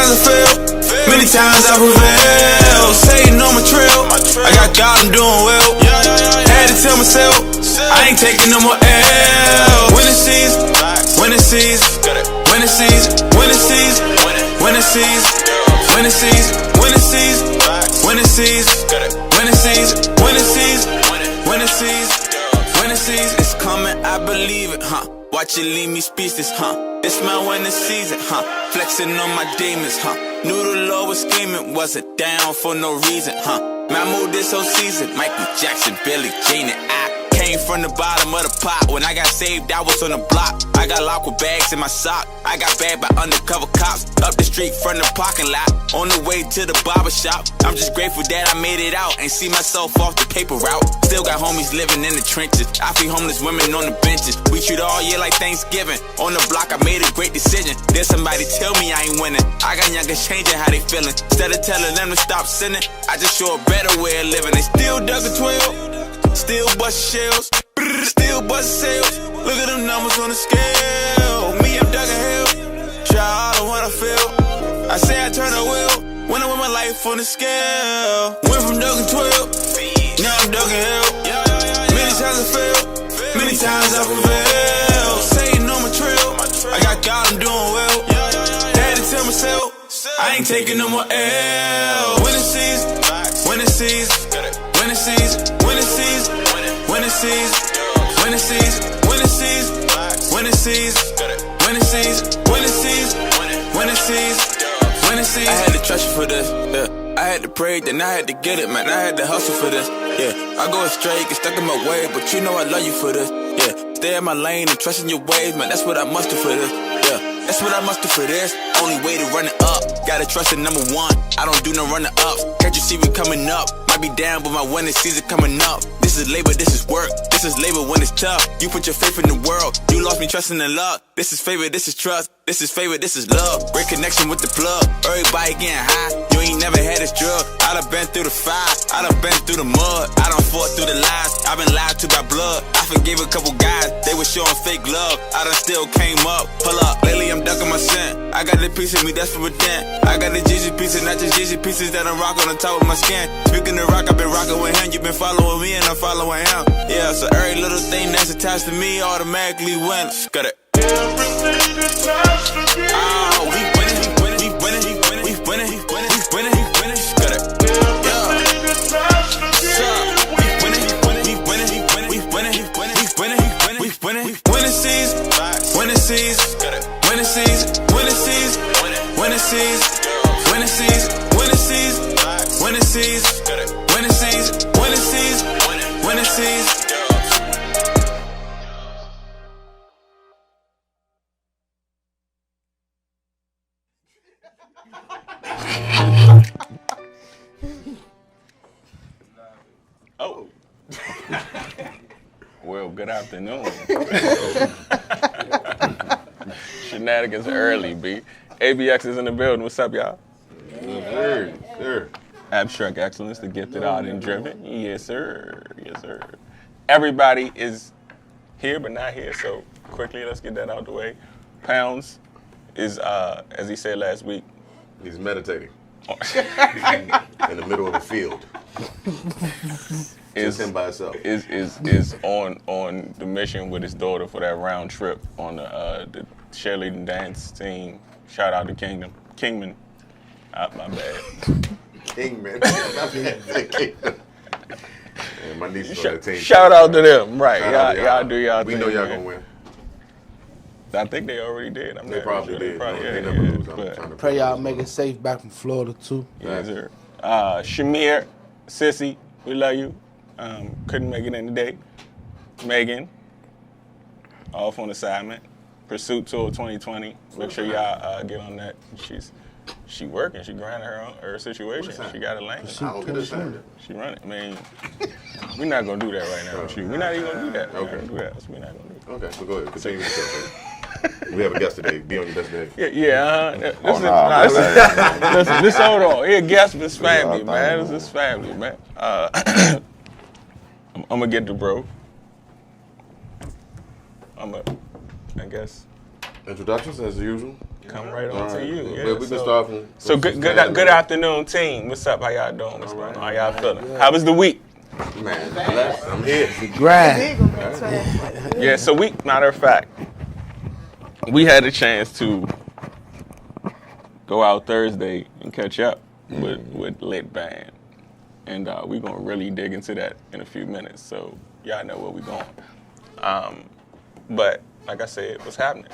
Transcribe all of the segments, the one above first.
times I failed, many times I prevailed. Satan on my trail, I got God, I'm doing well. Had to tell myself, I ain't taking no more L. Winning season, winning season, winning season, winning season, winning season, winning season, winning season, winning season, winning season, winning season, winning season, winning season. It's coming, I believe it, huh? Watch it leave me speechless, huh? It's my winning season, huh? Flexing on my demons, huh? Knew the Lord was scheming, wasn't down for no reason, huh? My mood this whole season, Michael Jackson, Billie Jean, and I came from the bottom of the pot. When I got saved, I was on the block. I got locked with bags in my sock. I got bagged by undercover cops. Up the street from the parking lot. On the way to the barber shop. I'm just grateful that I made it out. Ain't see myself off the paper route. Still got homies living in the trenches. I feed homeless women on the benches. We treat all year like Thanksgiving. On the block, I made a great decision. There's somebody tell me I ain't winning. I got youngers changing how they feeling. Instead of telling them to stop sinning, I just show a better way of living. They still dug a 12. Still bust shells, still bust sales. Look at them numbers on the scale. Me, I'm dug in hell. Try all of what I feel. I say I turn a wheel when I win my life on the scale. Went from dug in 12, now I'm dug in hell. Many times I failed, many times I prevailed. Satan on my trail, I got God, I'm doing well. Had to tell myself, I ain't taking no more L. Winning season, winning season, winning season, winning season, winning season, winning season, winning season, winning season, winning season, winning season, winning season, winning season. I had to trust you for this, yeah. I had to pray, then I had to get it, man. I had to hustle for this, yeah. I go astray, get stuck in my way, but you know I love you for this, yeah. Stay in my lane and trust in your ways, man. That's what I must do for this, yeah. That's what I must do for this. Only way to run it up. Gotta trust in number one. I don't do no runner ups. Can't you see we coming up? Might be down, but my winning season coming up. This is labor, this is work. This is labor when it's tough. You put your faith in the world. You lost me trusting in luck. This is favor, this is trust. This is favor, this is love. Great connection with the plug. Everybody getting high. You ain't never had this drug. I done been through the fire. I done been through the mud. I done fought through the lies. I been lied to by blood. I forgave a couple guys. They was showing fake love. I done still came up. Pull up. Lately I'm ducking my sin. I got the piece of me that's for redemption. I got the Jeezy pieces, not just Jeezy pieces that I'm rocking on top of my skin. Speaking of rock, I've been rocking with him. You been following me and I'm following him. Yeah, so every little thing that's attached to me automatically wins. Got it. Everything attached to me. Oh, we winning, we winning, we winning, we winning, we winning, we winning, we winning, we winning. Got it. Everything attached to me. We winning, we winning, we winning, we winning, we winning, we winning, we winning, we winning, we winning. Winning season, winning season, winning season, winning season, winning season, winning season, winning season, winning season, winning season, winning season, winning season. Oh. Well, good afternoon. Shenanigans early, B. ABX is in the building. What's up, y'all? Yes, sir. Sir. Abstrakt Xcilence, the gifted, art, and driven. Yes, sir. Yes, sir. Everybody is here but not here, so quickly, let's get that out the way. Pounds is, as he said last week, He's meditating in the middle of a field. Just him by himself. Is on the mission with his daughter for that round trip on the cheerleading dance team. Shout out to Kingman. My bad. Kingman. Kingman. And my niece is on the team. Shout out to them. Right. Y'all do y'all we thing. know y'all man. gonna win. I think they already did. They probably did. They never lose. I'm trying to Pray y'all make it safe back from Florida too. Yes, sir. Shamir, Sissy, we love you. Couldn't make it in today. Megan, off on assignment. Pursuit Tour 2020. Make sure y'all get on that. She working. She grinding her situation. She got a lane. I don't get it. She running. I mean, we're not gonna do that right now with you. We're not even gonna do that. Okay. We're not gonna do that. Okay, so go ahead. Continue with yourself. We have a guest today. Be on your best day. Yeah. Listen, hold on. Here, guest is family, man. This is family, man. I'm gonna get the bro. I guess. Introductions as usual. Come right on to you. Yeah, We can start from. So good afternoon, team. What's up? How y'all doing? What's going on? How y'all feeling? How was the week? Man, blessed. I'm here. Grind. Yeah, so matter of fact, we had a chance to go out Thursday and catch up with Lit Band. And we're going to really dig into that in a few minutes. So y'all know where we're going. But like I said, what's happening?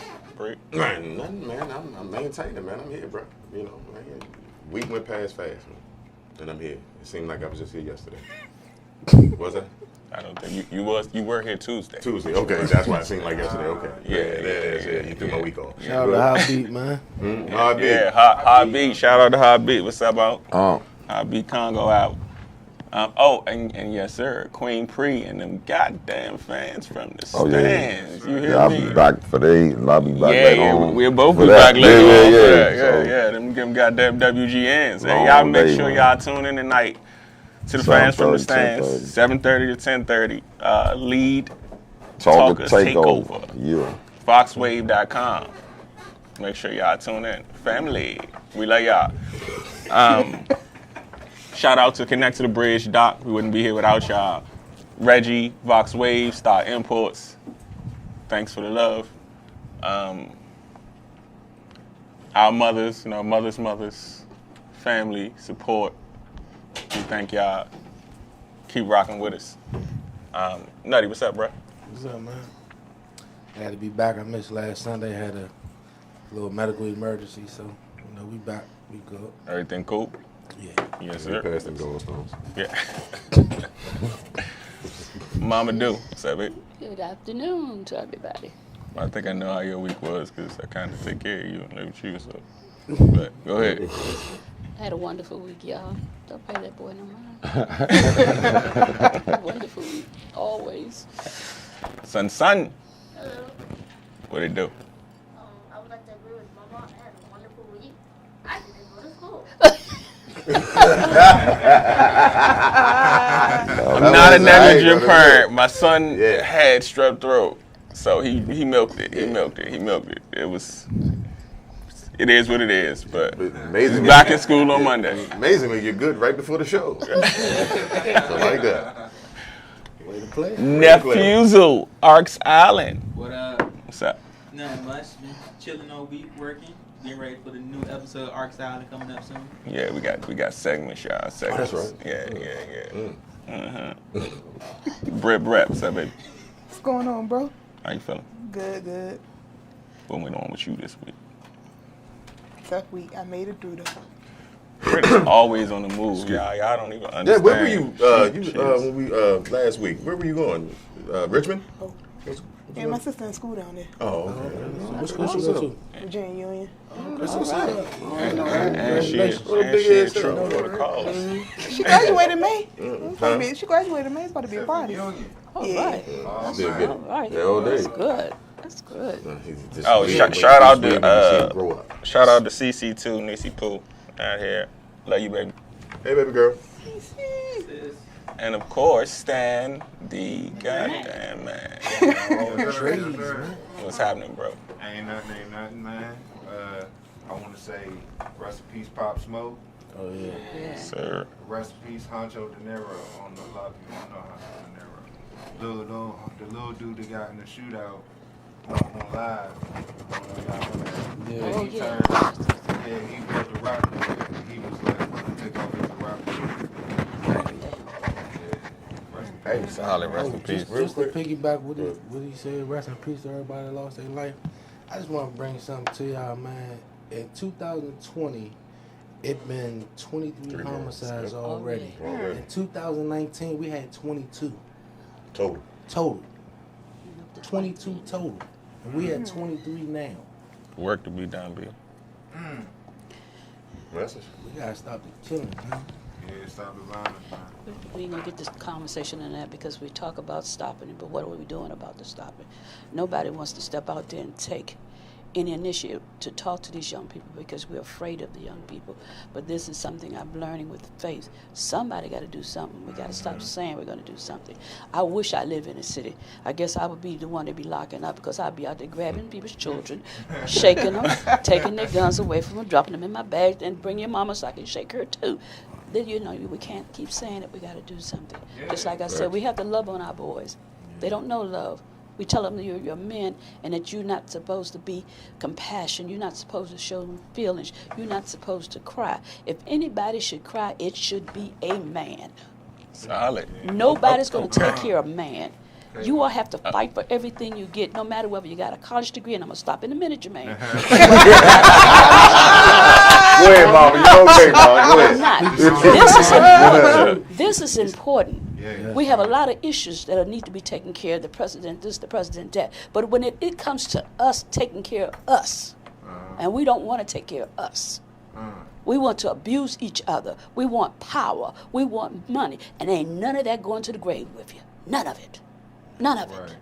Man, nothing, man. I'm maintaining, man. I'm here, bro. You know, man. Week went past fast, man. And I'm here. It seemed like I was just here yesterday. Was I? I don't think you were here Tuesday. Tuesday, okay. That's why it seemed like yesterday. Okay. Yeah. You threw my week off. Shout out to Hot Beat, man. Hard beat. Yeah, Hot Beat. Shout out to Hot Beat. What's up, out? Hot Beat Congo out. And yes, sir, Queen Pre and them goddamn fans from the stands. You hear I'll me? be back for days, and I'll be back later on. We'll both for be that. back later on. Yeah. Them goddamn WGNs. Hey, Long y'all make day, sure man. y'all tune in tonight to the fans from the 7:30, stands. 7:30 to 10:30. Lead Talker Talkers takeover. Yeah. foxwave.com. Make sure y'all tune in. Family, we love y'all. Shout out to Connect to the Bridge, Doc. We wouldn't be here without y'all. Reggie, Vox Wave, Star Imports. Thanks for the love. Our mothers, mothers, family, support. We thank y'all. Keep rocking with us. Nutty, what's up, bro? What's up, man? I had to be back. I missed last Sunday. Had a little medical emergency, so we back. We good. Everything cool? Yeah. Yes, We sir. passed them goldstones. Yeah. Mama Do, what's up, babe? Good afternoon to everybody. I think I know how your week was because I kind of take care of you and live with you, so. But go ahead. I had a wonderful week, y'all. Don't pay that boy no mind. Wonderful week, always. Son. What it do? I would like to agree with Mama. I had a wonderful week. I didn't go to school. I'm not a negligent parent. My son had strep throat, so he milked it. He milked it. It is what it is, but he's back in school on Monday. Amazingly, you're good right before the show. So like that. Way to play. Nephewsel, Arks Island. What up? What's up? Nothing much. Been chilling all week, working. Getting ready for the new episode of Arks Island coming up soon. Yeah, we got segments, y'all. Segments. That's right. Yeah. Brett, what's up, baby? What's going on, bro? How you feeling? Good. What went on with you this week? Tough week. I made it through though. Britt's always on the move, y'all. Y'all don't even understand. Yeah, where were you? When we last week, where were you going? Richmond? Oh. Yeah, my sister in school down there. Oh, okay. What school she go to? Virginia Union. And she What a big in ass trouble thing. for the cause. She graduated May. Huh? She graduated May. It's about to be a party. All Yeah. right. Still good. All right. Yeah, all day. That's good. That's good. Shout out to grow up. shout out to CC2, Nisi Poo, out here. Love you, baby. Hey, baby girl. And of course, Stan the goddamn man. What's happening, bro? Ain't nothing, man. I want to say rest in peace, Pop Smoke. Oh yeah. Sir. Rest in peace, Honcho De Niro. I don't know a lot of people don't know Honcho De Niro. The little dude that got in the shootout on live. Yeah. Oh, He yeah. he was the rapper. He was like took off as the rapper. Hey, solid. Rest in peace. Just to piggyback what he said, rest in peace to everybody that lost their life. I just want to bring something to y'all, man. In 2020, it been 23 homicides already. In 2019, we had 22 Total. 22 total. And we had 23 now. Work to be done, B. Message. We gotta stop the killing, man. Yeah, stop the violence, man. We ain't gonna get this conversation in that because we talk about stopping it, but what are we doing about the stopping? Nobody wants to step out there and take any initiative to talk to these young people because we're afraid of the young people. But this is something I'm learning with faith. Somebody got to do something. We got to stop saying we're going to do something. I wish I lived in a city. I guess I would be the one to be locking up because I'd be out there grabbing people's children, shaking them, taking their guns away from them, dropping them in my bag, and bring your mama so I can shake her too. Then, you know, we can't keep saying that we got to do something. Just like I said, we have to love on our boys. They don't know love. We tell them that you're men and that you're not supposed to be compassion. You're not supposed to show them feelings. You're not supposed to cry. If anybody should cry, it should be a man. Solid. Nobody's going to take care of a man. You all have to fight for everything you get, no matter whether you got a college degree, and I'm going to stop in a minute, Jermaine. Go ahead, Mama. You okay, Mama? Go ahead. This is important. We have a lot of issues that need to be taken care of, the president this, the president that. But when it comes to us taking care of us, and we don't want to take care of us, we want to abuse each other. We want power. We want money. And ain't none of that going to the grave with you. None of it. None of it.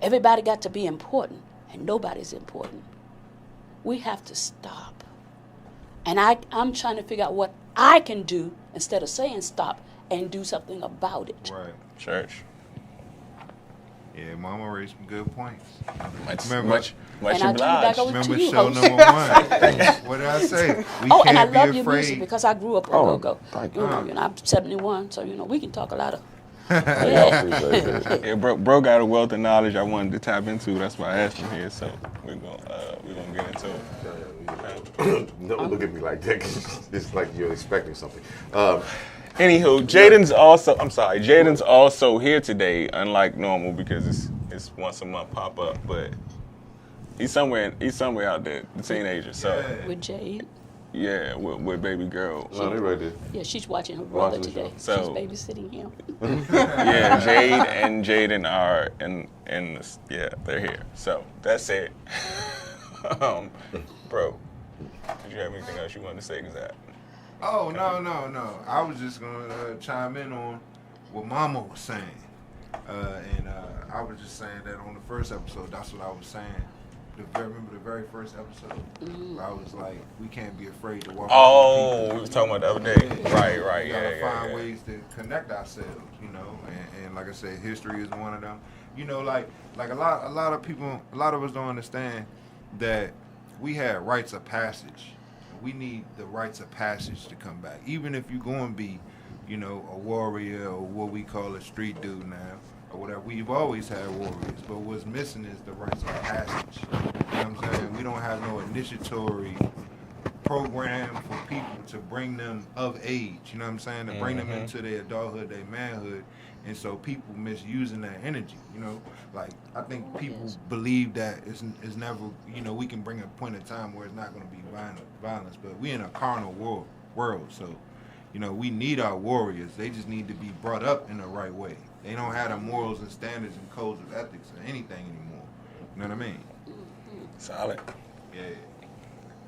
Everybody got to be important, and nobody's important. We have to stop. And I'm trying to figure out what I can do instead of saying stop and do something about it. Right. Church. Yeah, Mama raised some good points. Much and I turn it back over Remember to you, show host. number 1. What did I say? We And I can't love be your music afraid. because I grew up on go-go. You know, I'm 71, so, you know, we can talk a lot of... Yeah, bro got a wealth of knowledge I wanted to tap into. That's why I asked him here. So we're gonna get into it. Don't look at me like that. 'Cause it's like you're expecting something. Anywho, Jaden's also here today, unlike normal because it's once a month pop up, but he's somewhere out there, the teenager. So With Jade. yeah, with baby girl. No, they right there. Yeah, she's watching her brother Watching the today. show. She's So- babysitting him. Yeah, Jade and Jaden are they're here. So that's it. Bro, did you have anything else you wanted to say? Oh, no. I was just going to chime in on what Mama was saying. I was just saying that on the first episode, that's what I was saying. Remember the very first episode? Where I was like, we can't be afraid to walk up to people. We was talking about the other day. Right, We gotta find yeah. ways to connect ourselves, you know, and like I said, history is one of them. You know, like a lot of people, a lot of us don't understand that we had rites of passage. We need the rites of passage to come back. Even if you're going to be, you know, a warrior or what we call a street dude now, or whatever. We've always had warriors, but what's missing is the rites of passage. You know what I'm saying? We don't have no initiatory program for people to bring them of age, you know what I'm saying? To bring them into their adulthood, their manhood. And so people misusing that energy, you know? Like, I think people believe that it's never, you know, we can bring a point in time where it's not going to be violence, but we in a carnal world, so, you know, we need our warriors. They just need to be brought up in the right way. They don't have the morals and standards and codes of ethics or anything anymore. You know what I mean? Solid. Yeah.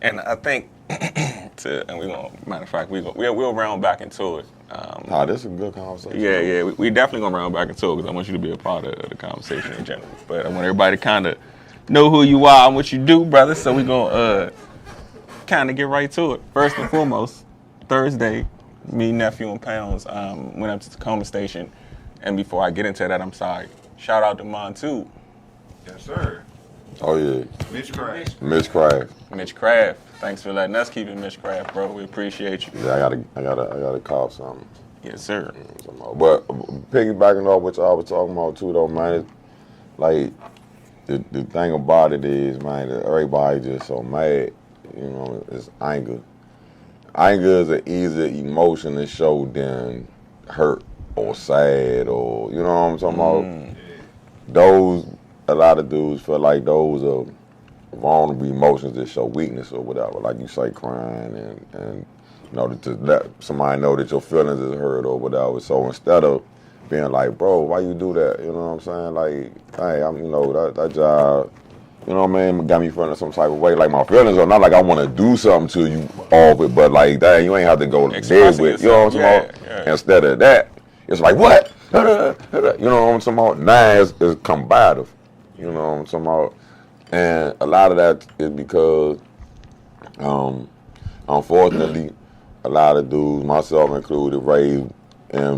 And I think we'll round back into it. This is a good conversation. Yeah, we definitely gonna round back into it because I want you to be a part of the conversation in general. But I want everybody to kind of know who you are and what you do, brother. So we gonna kind of get right to it. First and foremost, Thursday, me, nephew, and Pounds went up to the Tacoma station. And before I get into that, I'm sorry. Shout out to Montu. Yes, sir. Oh yeah. Mitch Craft. Mitch Craft. Thanks for letting us keep it Mitch Craft, bro. We appreciate you. Yeah, I gotta call something. Yes, sir. But piggybacking off what y'all was talking about too, though, man. It's like the thing about it is, man, that everybody just so mad. You know, it's anger. Anger is an easier emotion to show than hurt or sad or, you know what I'm talking about? Those, a lot of dudes feel like those are vulnerable emotions that show weakness or whatever. Like you say, crying and you know, to let somebody know that your feelings is hurt or whatever. So instead of being like, bro, why you do that? You know what I'm saying? Like, hey, I'm, you know, that job, you know what I mean, got me feeling some type of way. Like, my feelings are not like I want to do something to you all of it, but like, dang, you ain't have to go to bed with, you know what I'm talking about? Yeah. Instead of that, it's like, what? You know what I'm talking about? Now it's combative. You know what I'm talking about? And a lot of that is because, unfortunately, a lot of dudes, myself included, raised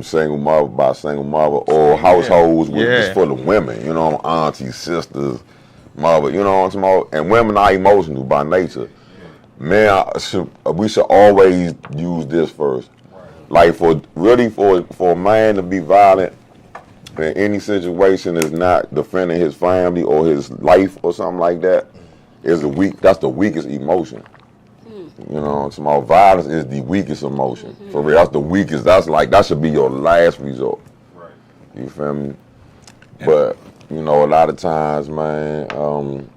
single mother by single mother, or households with just full of women, you know, aunties, sisters, mother, you know what I'm talking about? And women are emotional by nature. Man, we should always use this first. Like for a man to be violent in any situation is not defending his family or his life or something like that. That's the weakest emotion. You know, small violence is the weakest emotion. For real, that's the weakest. That should be your last resort. Right. You feel me? But you know, a lot of times, man,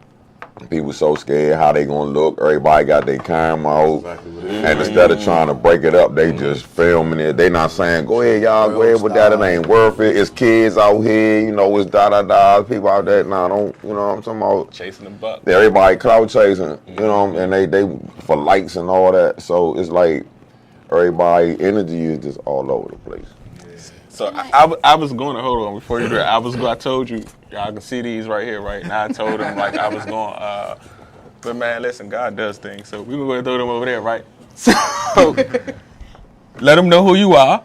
people so scared how they gonna look. Everybody got their camera out, and instead of trying to break it up, they just filming it. They not saying, "Go ahead, y'all, go ahead with that. It ain't worth it. It's kids out here, you know. It's people out there. Nah, don't, you know what I'm talking about? Chasing the buck. Everybody clout chasing, you know, and they for likes and all that. So it's like everybody energy is just all over the place. So I was going to hold on before you do that. I told you, y'all can see these right here, right now. I told them like I was going, but man, listen, God does things. So we're going to throw them over there, right? So let them know who you are.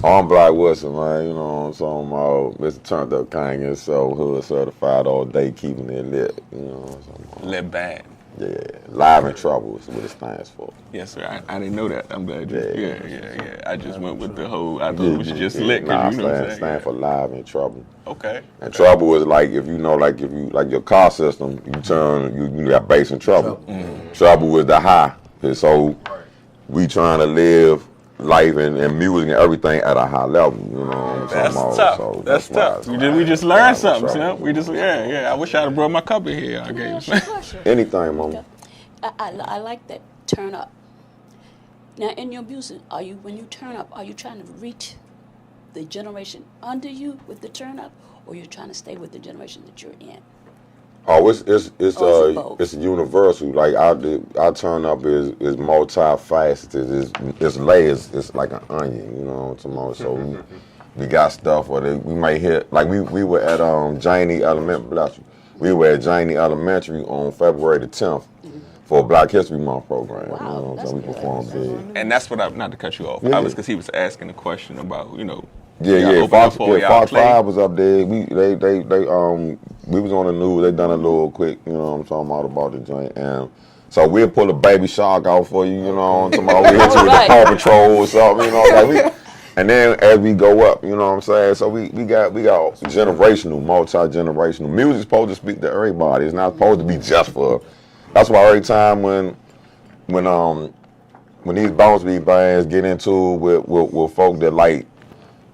I'm Black Woodson, man. You know what I'm talking about? Mr. Turned Up King, so hood certified all day, keeping it lit. You know what I'm talking about? Lit band. Yeah, Live in Trouble is what it stands for. Yes, sir. I didn't know that. I'm glad you. Yeah. I just went with the whole. I thought it was just lit. Nah, you know what I'm saying? Stand for Live in Trouble. Okay. And trouble is like if you know, like your car system, you got bass and treble. Trouble is the high. And so we trying to live life and music and everything at a high level. You know what I'm talking about? Tough. So that's tough. We just learned something. So we just I wish I'd have brought my cup in here. I gave you. Anything, mama. I like that turn up. Now, in your music, when you turn up, are you trying to reach the generation under you with the turn up, or you're trying to stay with the generation that you're in? Oh, it's universal. Like our turn up is multifaceted. It's layers. It's like an onion. You know what I'm talking about? So we got stuff where we might hit. Like we were at Janey Elementary. Bless you. We were at Janey Elementary on February the 10th. For a Black History Month program. Wow, you know, that's so we performed big. And that's what not to cut you off. Yeah. I was because he was asking a question about, you know. Fox 5 was up there. We was on the news. They done a little quick, you know what I'm talking about the joint. And so we'll pull a Baby Shark out for you, you know what I'm talking about. We hit you with the Paw Patrol or something, you know. And then as we go up, you know what I'm saying? So we got generational, multi-generational. Music's supposed to speak to everybody. It's not supposed to be just for. That's why every time when these bounce beat bands get into with folk that like,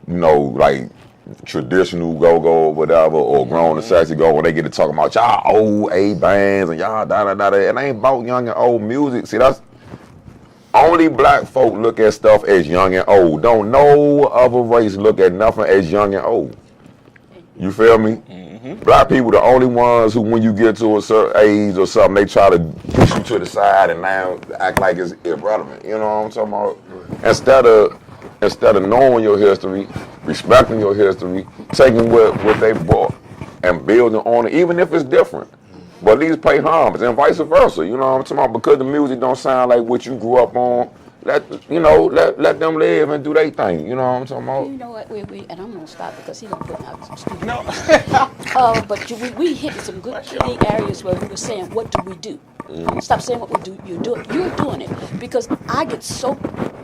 you know, like traditional go-go or whatever, or grown and sexy go, when they get to talking about y'all old A bands and y'all da-da-da-da, it ain't about young and old music. See, that's only black folk look at stuff as young and old. Don't no other race look at nothing as young and old. You feel me? Mm-hmm. Black people the only ones who, when you get to a certain age or something, they try to push you to the side and now act like it's irrelevant. You know what I'm talking about? Instead of knowing your history, respecting your history, taking what they brought and building on it, even if it's different. But at least pay homage and vice versa. You know what I'm talking about? Because the music don't sound like what you grew up on. Let them live and do their thing. You know what I'm talking about? You know what? We and I'm gonna stop because he's gonna put out some stupid. No. But we hit some good key areas where we were saying, what do we do? Stop saying what we do. You're doing it because I get so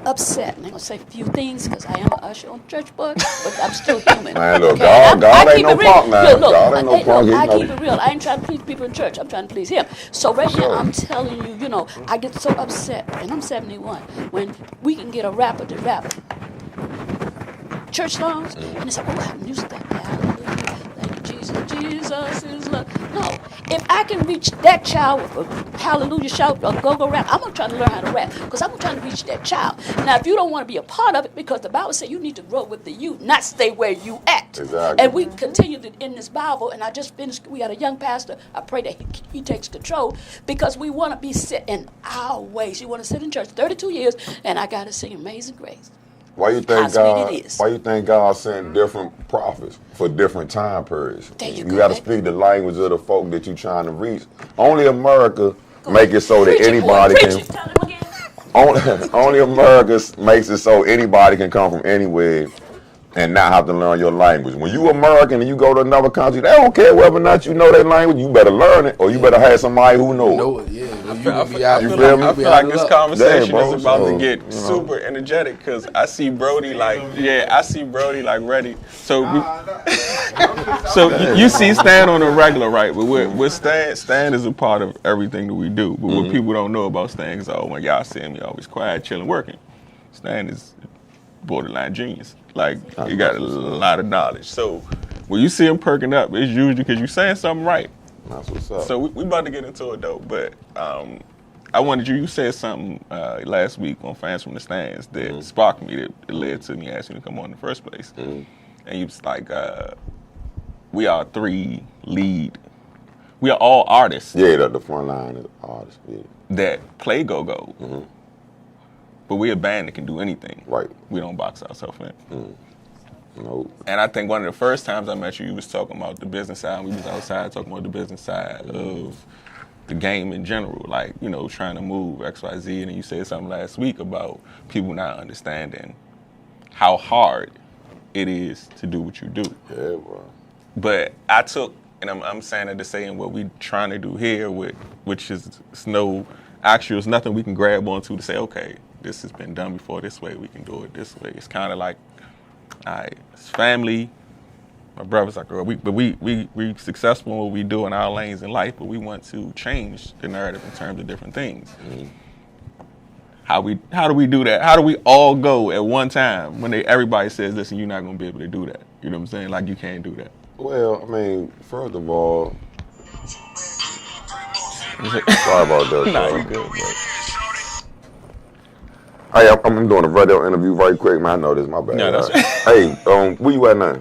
upset. And I'm gonna say a few things because I am an usher on church book, but I'm still human. Man, look, God ain't no punk, man. God ain't no punk. I keep it real. I ain't trying to please people in church. I'm trying to please Him. So right now, I'm telling you, you know, I get so upset, and I'm 71, when we can get a rapper to rap church songs, and it's like, oh, I have music that hallelujah, thank you, Jesus, Jesus is love. No, if I can reach that child with a hallelujah shout or go-go rap, I'm gonna try to learn how to rap because I'm trying to reach that child. Now, if you don't want to be a part of it, because the Bible says you need to grow with the youth, not stay where you at. Exactly. And we continue to, in this Bible, and I just finished. We got a young pastor. I pray that he takes control because we want to be set in our ways. You want to sit in church 32 years, and I got to sing Amazing Grace. Why you think God sent different prophets for different time periods? There you got to speak the language of the folk that you're trying to reach. Only America make it so that anybody can. Only America makes it so anybody can come from anywhere and not have to learn your language. When you American and you go to another country, they don't care whether or not you know their language. You better learn it, or you better have somebody who knows it. I feel like this conversation is about to get super energetic because I see Brody like ready. So, so you see Stan on a regular, right? But with Stan is a part of everything that we do. But what people don't know about Stan is, when y'all see me always quiet, chilling, working. Stan is borderline genius. Like, you got a lot of knowledge. So when you see him perking up, it's usually because you're saying something right. That's what's up. So we about to get into it though, but I wanted you said something last week on Fans from the Stands that sparked me, that led to me asking you to come on in the first place. And you was like, we are we are all artists. Yeah, the front line is artists, that play go-go. But we're a band that can do anything. Right. We don't box ourselves in. No. And I think one of the first times I met you, you was talking about the business side. We was outside talking about the business side of the game in general, like, trying to move X, Y, Z. And then you said something last week about people not understanding how hard it is to do what you do. Yeah, bro. But I took, and I'm saying it to say, and what we trying to do here, which is it's nothing we can grab onto to say, okay, this has been done before this way, we can do it this way. It's kind of like, all right, it's family. My brother's like, we successful in what we do in our lanes in life, but we want to change the narrative in terms of different things. How do we do that? How do we all go at one time when everybody says, listen, you're not going to be able to do that? You know what I'm saying? Like, you can't do that. Well, I mean, first of all, sorry about that. Nah, you good, bro. Hey, I'm doing a radio interview right quick, man. I know this, my bad. Yeah, that's right. Hey, where you at now?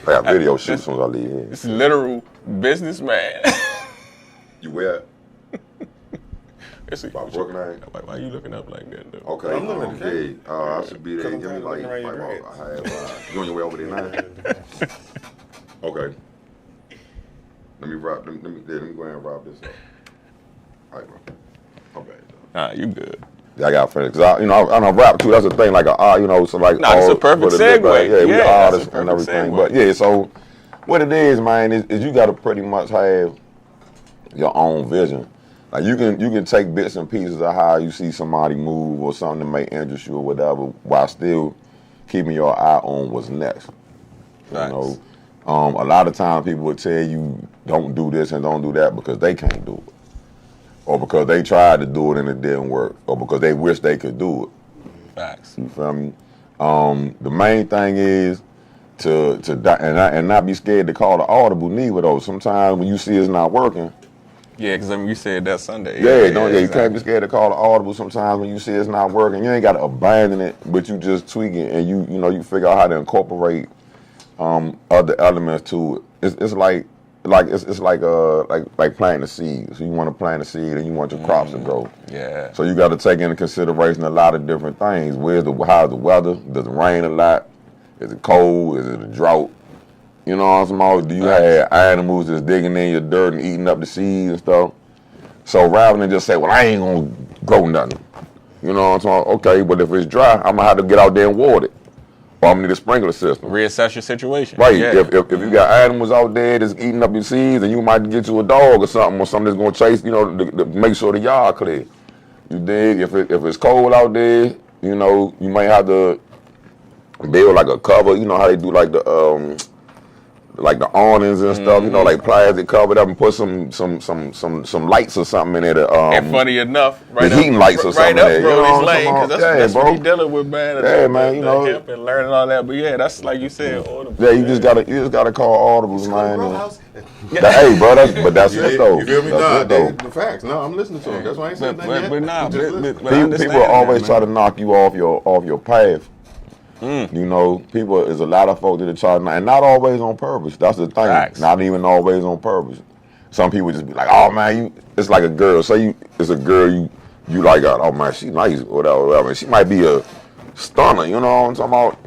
I got video shoot as soon as I leave here. It's literal businessman. You where? It's About Brooklyn. Why are you looking up like that, though? Okay, I'm looking at the gate. I should be there. Give me like about a half. You on your way over there now? Okay. Let me go ahead and wrap this up. All right, bro. Okay. Nah, you good. I got friends, cause I rap too. That's the thing, like so like. Nah, it's a perfect segue. Yeah, we artists and everything. Segue. But yeah, so what it is, man, is you got to pretty much have your own vision. Like you can take bits and pieces of how you see somebody move or something that may interest you or whatever, while still keeping your eye on what's next. Nice. A lot of times people will tell you don't do this and don't do that because they can't do it. Or because they tried to do it and it didn't work, or because they wish they could do it. Facts. You feel me? The main thing is to and not be scared to call the audible neither though. Sometimes when you see it's not working. Yeah, because you said that Sunday. You can't be scared to call the audible sometimes when you see it's not working. You ain't got to abandon it, but you just tweak it and you figure out how to incorporate other elements to it. It's like planting a seed. So you want to plant a seed and you want your crops to grow. Yeah. So you got to take into consideration a lot of different things. How's the weather? Does it rain a lot? Is it cold? Is it a drought? You know what I'm saying? Do you have animals that's digging in your dirt and eating up the seeds and stuff? So rather than just say, well, I ain't gonna grow nothing. You know what I'm saying? Okay, but if it's dry, I'm gonna have to get out there and water it. Or I'm gonna need a sprinkler system. Reassess your situation. Right. Yeah. If you got animals out there that's eating up your seeds, and you might get you a dog or something that's gonna chase, to make sure the yard clear. You dig? If it's cold out there, you might have to build like a cover. You know how they do like the awnings and stuff. Like plastic covered up and put some lights or something in there. And funny enough, the heating lights or something in there. Brody's lane, because that's what he's dealing with, man. Yeah, man. Hemp and learning all that. But yeah, that's like you said. Yeah, you just gotta call audibles, man. Hey, bro, that's it though. You feel me? That's it, though. The facts. No, I'm listening to him. That's why I ain't saying nothing yet. But nah, people always try to knock you off your path. People, there's a lot of folks that are trying, and not always on purpose. That's the thing. Facts. Not even always on purpose. Some people just be like, oh man, it's like a girl. Say it's a girl you like, oh man, she nice, whatever. She might be a stunner. You know what I'm talking about?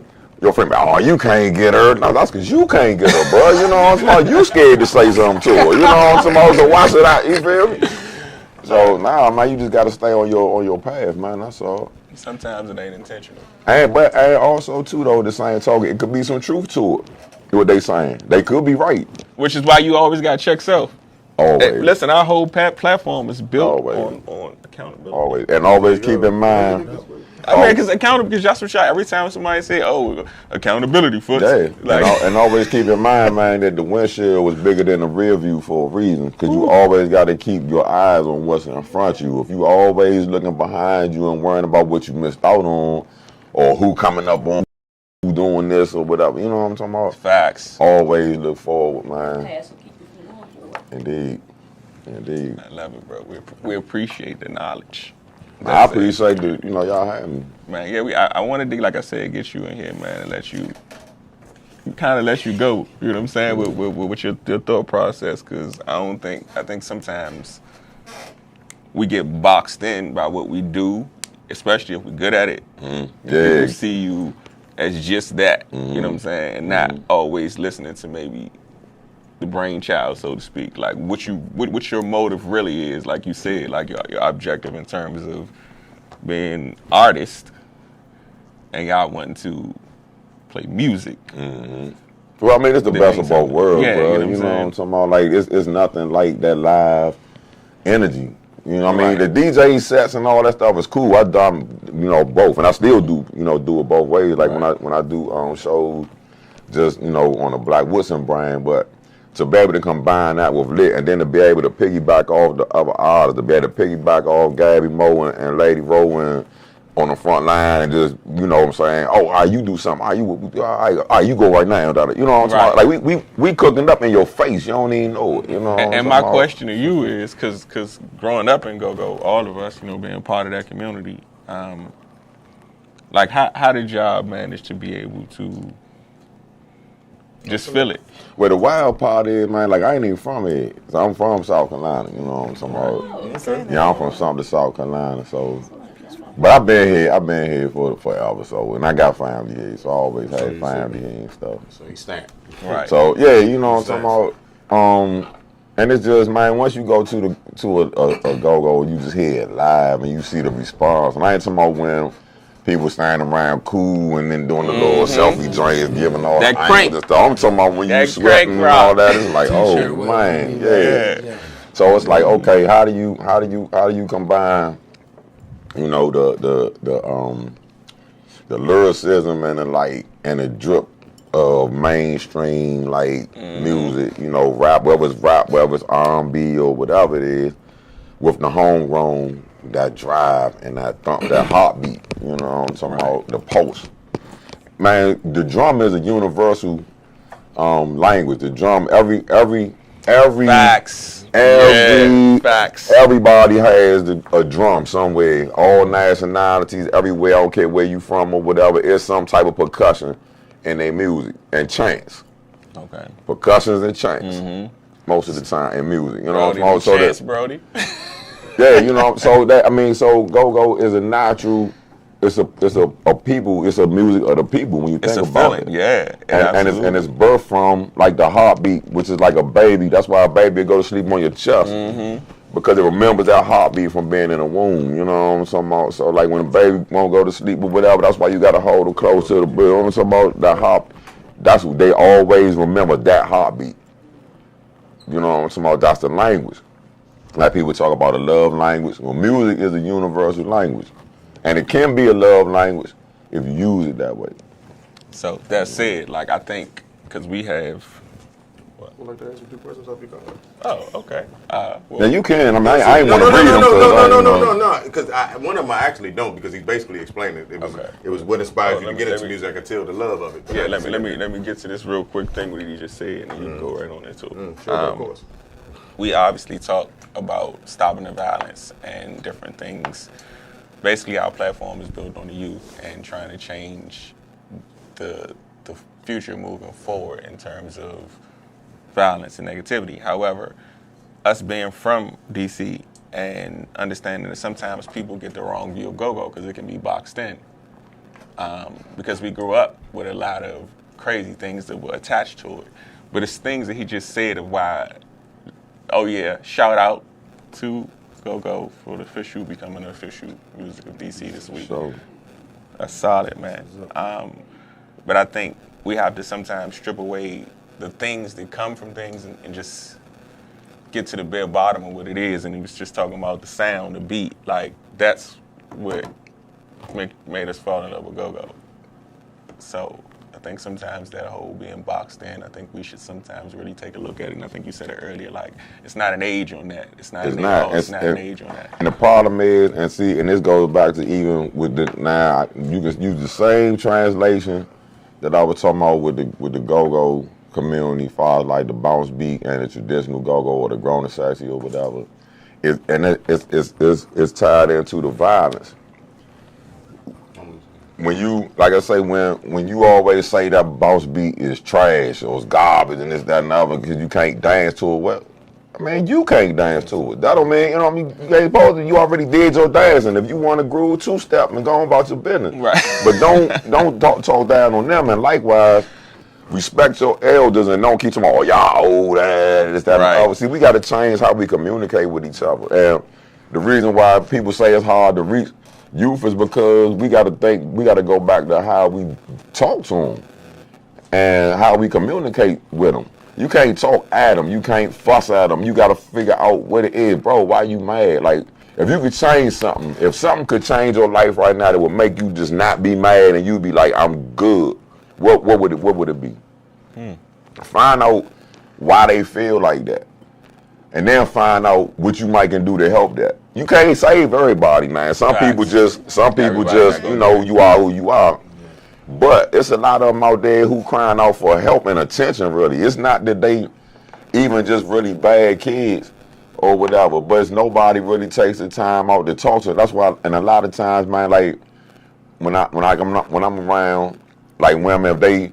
Your friend, oh, you can't get her. No, that's because you can't get her, bro. You know what I'm talking about? You scared to say something to her. You know what I'm talking about? So why should I? You feel me? So nah, man, you just gotta stay on your path, man. That's all. Sometimes it ain't intentional. And also too though, the same token, it could be some truth to it. What they saying, they could be right. Which is why you always gotta check self. Always. Hey, listen, our whole platform is built on accountability. Always, and always keep in mind. I mean, because accountability, that's what every time somebody say, "Oh, accountability for and always keep in mind, man, that the windshield was bigger than the rear view for a reason. Because you always got to keep your eyes on what's in front of you. If you always looking behind you and worrying about what you missed out on, or who coming up on, who doing this or whatever, you know what I'm talking about? Facts. Always look forward, man. Pass will keep you from going forward. Indeed. I love it, bro. We appreciate the knowledge. I appreciate the, y'all having me. Man, yeah, I wanted to, like I said, get you in here, man, and let you go. You know what I'm saying? With your thought process, because I think sometimes we get boxed in by what we do, especially if we're good at it. People see you as just that. You know what I'm saying? And not always listening to maybe the brainchild, so to speak, like what your motive really is, like you said, like your objective in terms of being artist, and y'all wanting to play music. Well, I mean, it's the best of both worlds, bro. You know what I'm talking about? Like it's nothing like that live energy. You know what I mean? The DJ sets and all that stuff is cool. I've done, both, and I still do, do it both ways. Like when I do shows, just on the Black Woodson brand, but to be able to combine that with lit, and then to be able to piggyback off the other artists, to be able to piggyback off Gabby Moe and Lady Rowan on the front line, and just, what I'm saying, oh, how you do something, how you go right now, you know what I'm saying? Like we cooking up in your face, you don't even know it, And my question to you is, because growing up in go-go, all of us, being part of that community, like how did y'all manage to be able to just feel it? Well, the wild part is, man, like I ain't even from here. So I'm from South Carolina, you know what I'm talking about? Yeah, I'm from something to South Carolina, so. But I've been here for forever, so, and I got family here, so I always had family here and stuff. So he stand. Right. So yeah, you know what I'm talking about? And it's just, man, once you go to a go-go, you just hear it live and you see the response. And I ain't talking about when people standing around cool and then doing the little selfie drinks, giving all that the crank. and stuff. I'm talking about when you sweating and all that. It's like, oh man, yeah. So it's like, okay, how do you combine, the lyricism and the drip of mainstream music, rap, whether it's R&B or whatever it is, with the homegrown, that drive and that thump, that heartbeat, you know what I'm talking about, the pulse. Man, the drum is a universal language. The drum, every Facts. Facts. Everybody has a drum somewhere. All nationalities, everywhere. I don't care where you from or whatever. It's some type of percussion in their music and chants. Okay. Percussions and chants most of the time in music. You know Brody, what I'm saying? chants, Brody. Yeah, so go-go is a natural. It's a people. It's a music of the people when you think about it. Yeah, and it's birthed from like the heartbeat, which is like a baby. That's why a baby go to sleep on your chest because it remembers that heartbeat from being in a womb. You know what I'm talking about? So like when a baby won't go to sleep or whatever, that's why you got to hold it close to the breast. You know what I'm talking about? That heart. That's what they always remember, that heartbeat. You know what I'm talking about? That's the language. Like people talk about a love language. Well, music is a universal language. And it can be a love language if you use it that way. So that said, like I think, because we have. I'd like to ask you 2 questions off your card. Oh, okay. Now you can. I mean, I ain't want to read them. No. Because one of them I actually don't, because he's basically explaining it. It was what inspired you to get into music. I could tell the love of it. Yeah, let me get to this real quick thing what he just said, and then you can go right on into it. Sure, of course. We obviously talked about stopping the violence and different things. Basically, our platform is built on the youth and trying to change the future moving forward in terms of violence and negativity. However, us being from DC and understanding that sometimes people get the wrong view of go-go because it can be boxed in. because we grew up with a lot of crazy things that were attached to it. But it's things that he just said of why, oh yeah, shout out to Go for the official, becoming an official music of DC this week. So, that's solid, man. But I think we have to sometimes strip away the things that come from things and just get to the bare bottom of what it is. And he was just talking about the sound, the beat. Like, that's what made us fall in love with Go. So I think sometimes that whole being boxed in, I think we should sometimes really take a look at it. And I think you said it earlier, like, it's not an age on that. It's not an age on that. And the problem is, and this goes back to even with now, you can use the same translation that I was talking about with the go-go community, far as like the bounce beat and the traditional go-go or the grown saxy or whatever. It's tied into the violence. When you, like I say, when you always say that bounce beat is trash or it's garbage and this, that, and the other because you can't dance to it, well, I mean, you can't dance to it. That don't mean, you know what I mean, you ain't supposed to, you already did your dancing. If you want to groove two-step and go on about your business. Right. But don't talk down on them. And likewise, respect your elders and don't keep talking about, oh, y'all old ass, this, that, Right. and the other. See, we got to change how we communicate with each other. And the reason why people say it's hard to reach youth is because we got to go back to how we talk to them and how we communicate with them. You can't talk at them. You can't fuss at them. You got to figure out what it is, bro. Why you mad? Like, if you could change something, if something could change your life right now that would make you just not be mad and you be like, I'm good, what would it be? Find out why they feel like that. And then find out what you might can do to help that. You can't save everybody, man. Some people just, you know, you are who you are. But it's a lot of them out there who crying out for help and attention, really. It's not that they even just really bad kids or whatever, but it's nobody really takes the time out to talk to them. That's why, and a lot of times, man, like, when I'm around, like, women, if they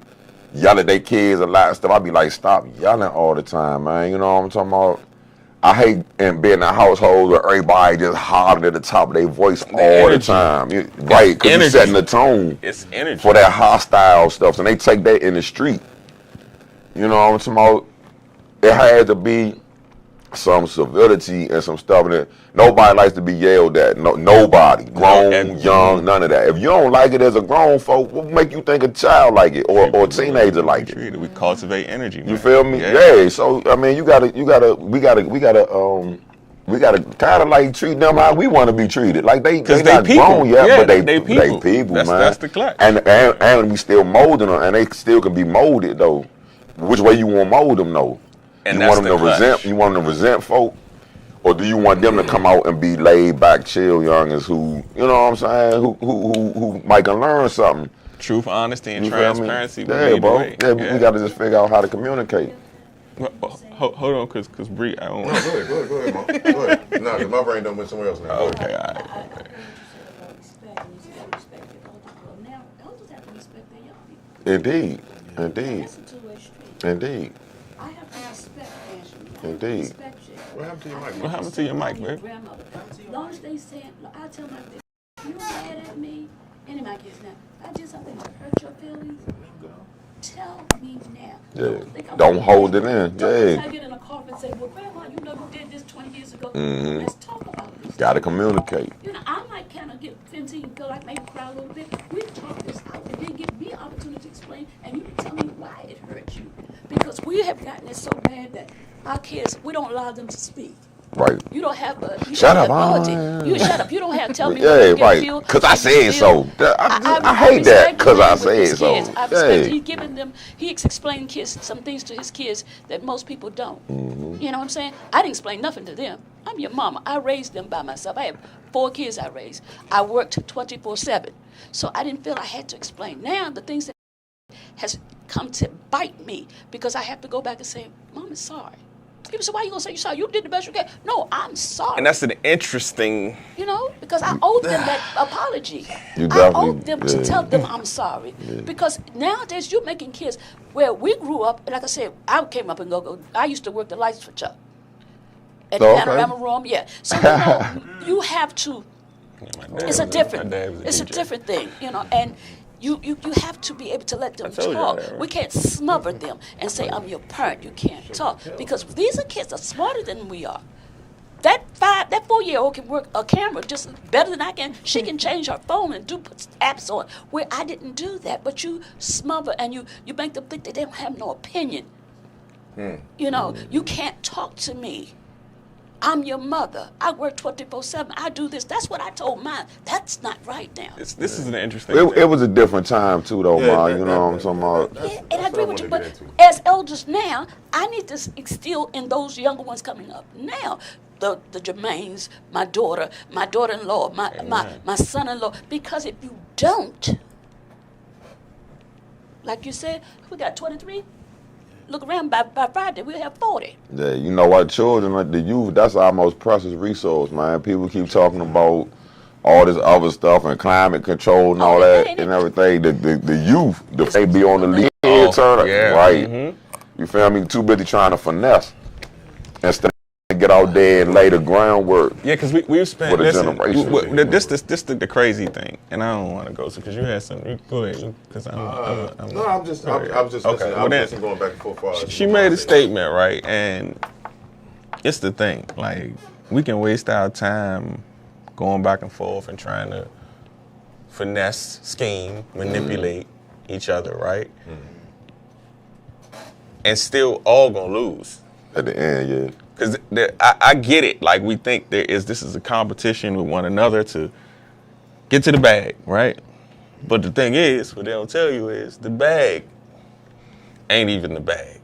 yell at their kids a lot and stuff, I be like, stop yelling all the time, man. You know what I'm talking about? I hate being in a household where everybody just hollering at the top of their voice all the time. Right, because you're setting the tone for that hostile stuff. And they take that in the street. You know what I'm talking about? It had to be some civility and some stuff. And nobody likes to be yelled at. Nobody. Grown, young, none of that. If you don't like it as a grown folk, what make you think a child like it or a teenager like it? We cultivate energy, man. You feel me? Yeah. So I mean, we gotta kind of like treat them how we want to be treated. Like they not people. grown yet, Yeah, but they people, man. That's the clutch. And we still molding them, and they still can be molded though. Which way you want to mold them though? And you want them to resent? You want them to resent folk, or do you want them to come out and be laid back, chill youngins who, you know what I'm saying? Who might can learn something. Truth, honesty, and You feel transparency. me? Yeah, bro. Yeah, we got to just figure out how to communicate. Hold on, cause Bree, I don't. No, go ahead, Mom. Go ahead. No, 'cause my brain done went somewhere else now. Okay, all right. Indeed. I have to respect Ashley. Indeed. Respect you. What happened to your mic? What happened to your mic, Your babe? grandmother. As long as they say, I tell my kids, if you mad at me, any of my kids now, I did something to hurt your feelings, tell me now. Yeah. Don't hold it in. Don't Yeah. get in a car and say, well, Grandma, you know you did this 20 years ago. Mhm. Let's talk about this. Got to communicate. You know, I might kind of get fancy and feel like maybe cry a little bit. We talk this out and then give me an opportunity to explain, and you can tell me why it hurt you. Because we have gotten it so bad that our kids, we don't allow them to speak. Right. You don't have a Shut up, ability. You shut up. You don't have tell me. Yeah, right. Because I said so. I hate that because I said so. I respect he's giving them. He's explaining kids some things to his kids that most people don't. Mm-hmm. You know what I'm saying? I didn't explain nothing to them. I'm your mama. I raised them by myself. I have 4 kids I raised. I worked 24/7, so I didn't feel I had to explain. Now the things that has come to bite me because I have to go back and say, Mom is sorry. People say, why you gonna say you're sorry? You did the best you can. No, I'm sorry. And that's an interesting. You know, because I owe them that apology. You I owe definitely- them to tell them I'm sorry. Because nowadays you're making kids where we grew up, like I said, I came up in go-go. I used to work the lights for Chuck. At the panorama room, yeah. So you know, you have to, it's a different thing, you know, and You have to be able to let them told y'all talk. that, right? We can't smother them and say, I'm your parent, you can't talk. Because these are kids that are smarter than we are. That 4-year-old can work a camera just better than I can. She can change her phone and put apps on where I didn't do that. But you smother and you make them think that they don't have no opinion. You know, you can't talk to me. I'm your mother. I work 24/7. I do this. That's what I told mine. That's not right now. This is an interesting It thing. was a different time too, though, Ma. You know what I'm talking about? Yeah, and I agree with you. But into. as elders now, I need to instill in those younger ones coming up now, the Jermaines, my daughter-in-law, my son-in-law. Because if you don't, like you said, we got 23. Look around, by Friday we'll have 40. Yeah, you know what? Children, like the youth, that's our most precious resource, man. People keep talking about all this other stuff and climate control and all that and everything. The youth, they be on the lead turn, right? You feel me? Too busy trying to finesse instead of get out there and lay the groundwork. Yeah, because we've spent for the generation. This the crazy thing, and I don't want to go because you had something. Go ahead, because I'm just okay. I'm just going back and forth. She made a statement, right? And it's the thing, like we can waste our time going back and forth and trying to finesse, scheme, manipulate each other, right? And still all gonna lose At the end, yeah. because I get it. Like we think this is a competition with one another to get to the bag, right? But the thing is, what they don't tell you is the bag ain't even the bag.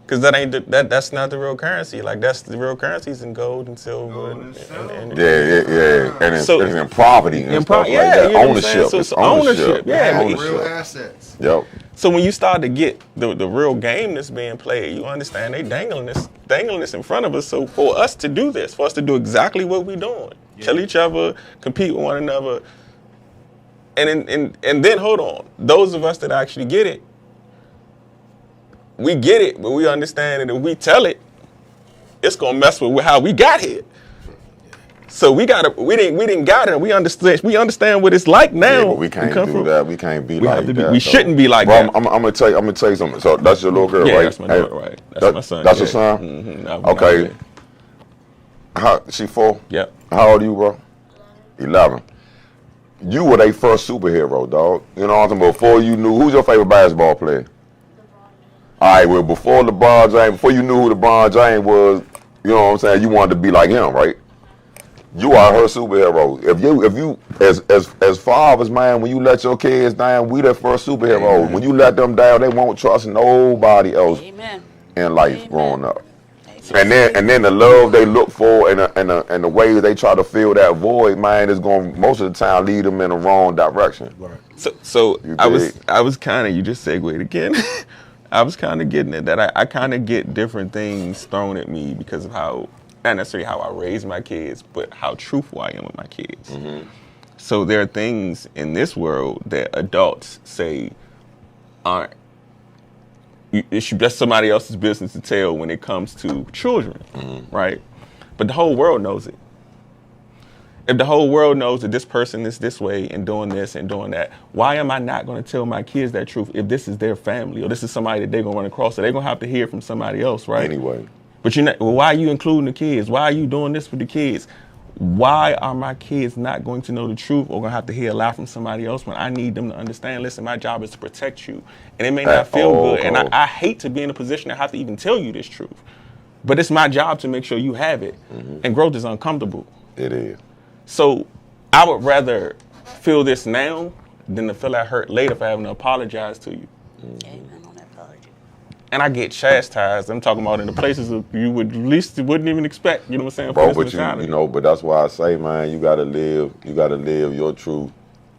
Because that's not the real currency. Like that's the real currencies in gold and silver. And it's in property and stuff like that. You know Ownership. So it's ownership. Yeah, Real assets. Yep. So when you start to get the real game that's being played, you understand they dangling this in front of us. So for us to do this, for us to do exactly what we're doing, kill each other, compete with one another, and then hold on, those of us that actually get it, we get it, but we understand that if we tell it, it's gonna mess with how we got here. So we didn't got it. We understand what it's like now. Yeah, but we can't do that. We can't be like that. We shouldn't be like bro, that. I'm gonna tell you something. So that's your little girl, Yeah, right? that's my daughter, right? That's my son. That's your son. Okay. She 4? Yep. How old are you, bro? 11. You were their first superhero, dog. You know what I'm saying? Before you knew, who's your favorite basketball player? All right, well, before LeBron James, before you knew who LeBron James was, you know what I'm saying, you wanted to be like him, right? You are her superhero. If you as fathers, man, when you let your kids down, we their first superheroes. Amen. When you let them down, they won't trust nobody else in life growing up. And then the love they look for and the way they try to fill that void, man, is going to most of the time lead them in the wrong direction. Right. So I was kind of, you just segued again. I was kind of getting it that I kind of get different things thrown at me because of how, not necessarily how I raise my kids, but how truthful I am with my kids. Mm-hmm. So there are things in this world that adults say aren't, that's somebody else's business to tell when it comes to children, right? But the whole world knows it. If the whole world knows that this person is this way and doing this and doing that, why am I not going to tell my kids that truth if this is their family or this is somebody that they're going to run across? So they're going to have to hear from somebody else, right? Anyway. But why are you including the kids? Why are you doing this with the kids? Why are my kids not going to know the truth or going to have to hear a lie from somebody else when I need them to understand, listen, my job is to protect you. And it may not feel good. And I hate to be in a position to have to even tell you this truth. But it's my job to make sure you have it. Mm-hmm. And growth is uncomfortable. It is. So I would rather feel this now than to feel that hurt later for having to apologize to you. Amen on that apology. And I get chastised. I'm talking about in the places you would wouldn't even expect. You know what I'm saying? Bro, but but that's why I say, man, you gotta live your truth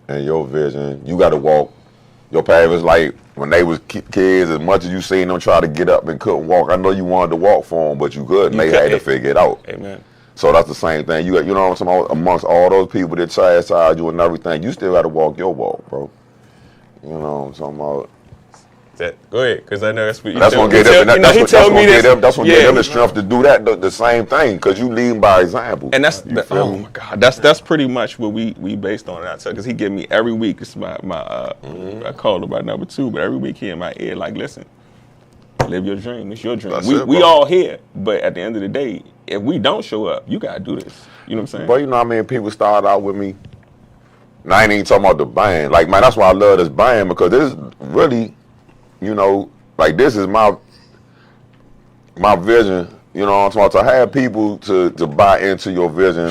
and your vision. You gotta walk your path. Is like when they was kids, as much as you seen them try to get up and couldn't walk, I know you wanted to walk for them, but you couldn't. They had to figure it out. Amen. So that's the same thing. You know what I'm saying? Amongst all those people that chastise you and everything, you still got to walk your walk, bro. You know what I'm talking about? Go ahead, because I know that's what That's gonna get them. That's gonna get them the strength to do that. The same thing, because you lead by example. And that's my God. That's pretty much what we based on that. Because he give me every week. It's my I call him my number 2, but every week he in my ear like, listen, live your dream. It's your dream. We all here, but at the end of the day, if we don't show up, you gotta do this. You know what I'm saying? But you know what I mean? People start out with me. And I ain't even talking about the band. Like, man, that's why I love this band, because this is really, you know, like, this is my vision. You know what I'm talking about? To have people to buy into your vision,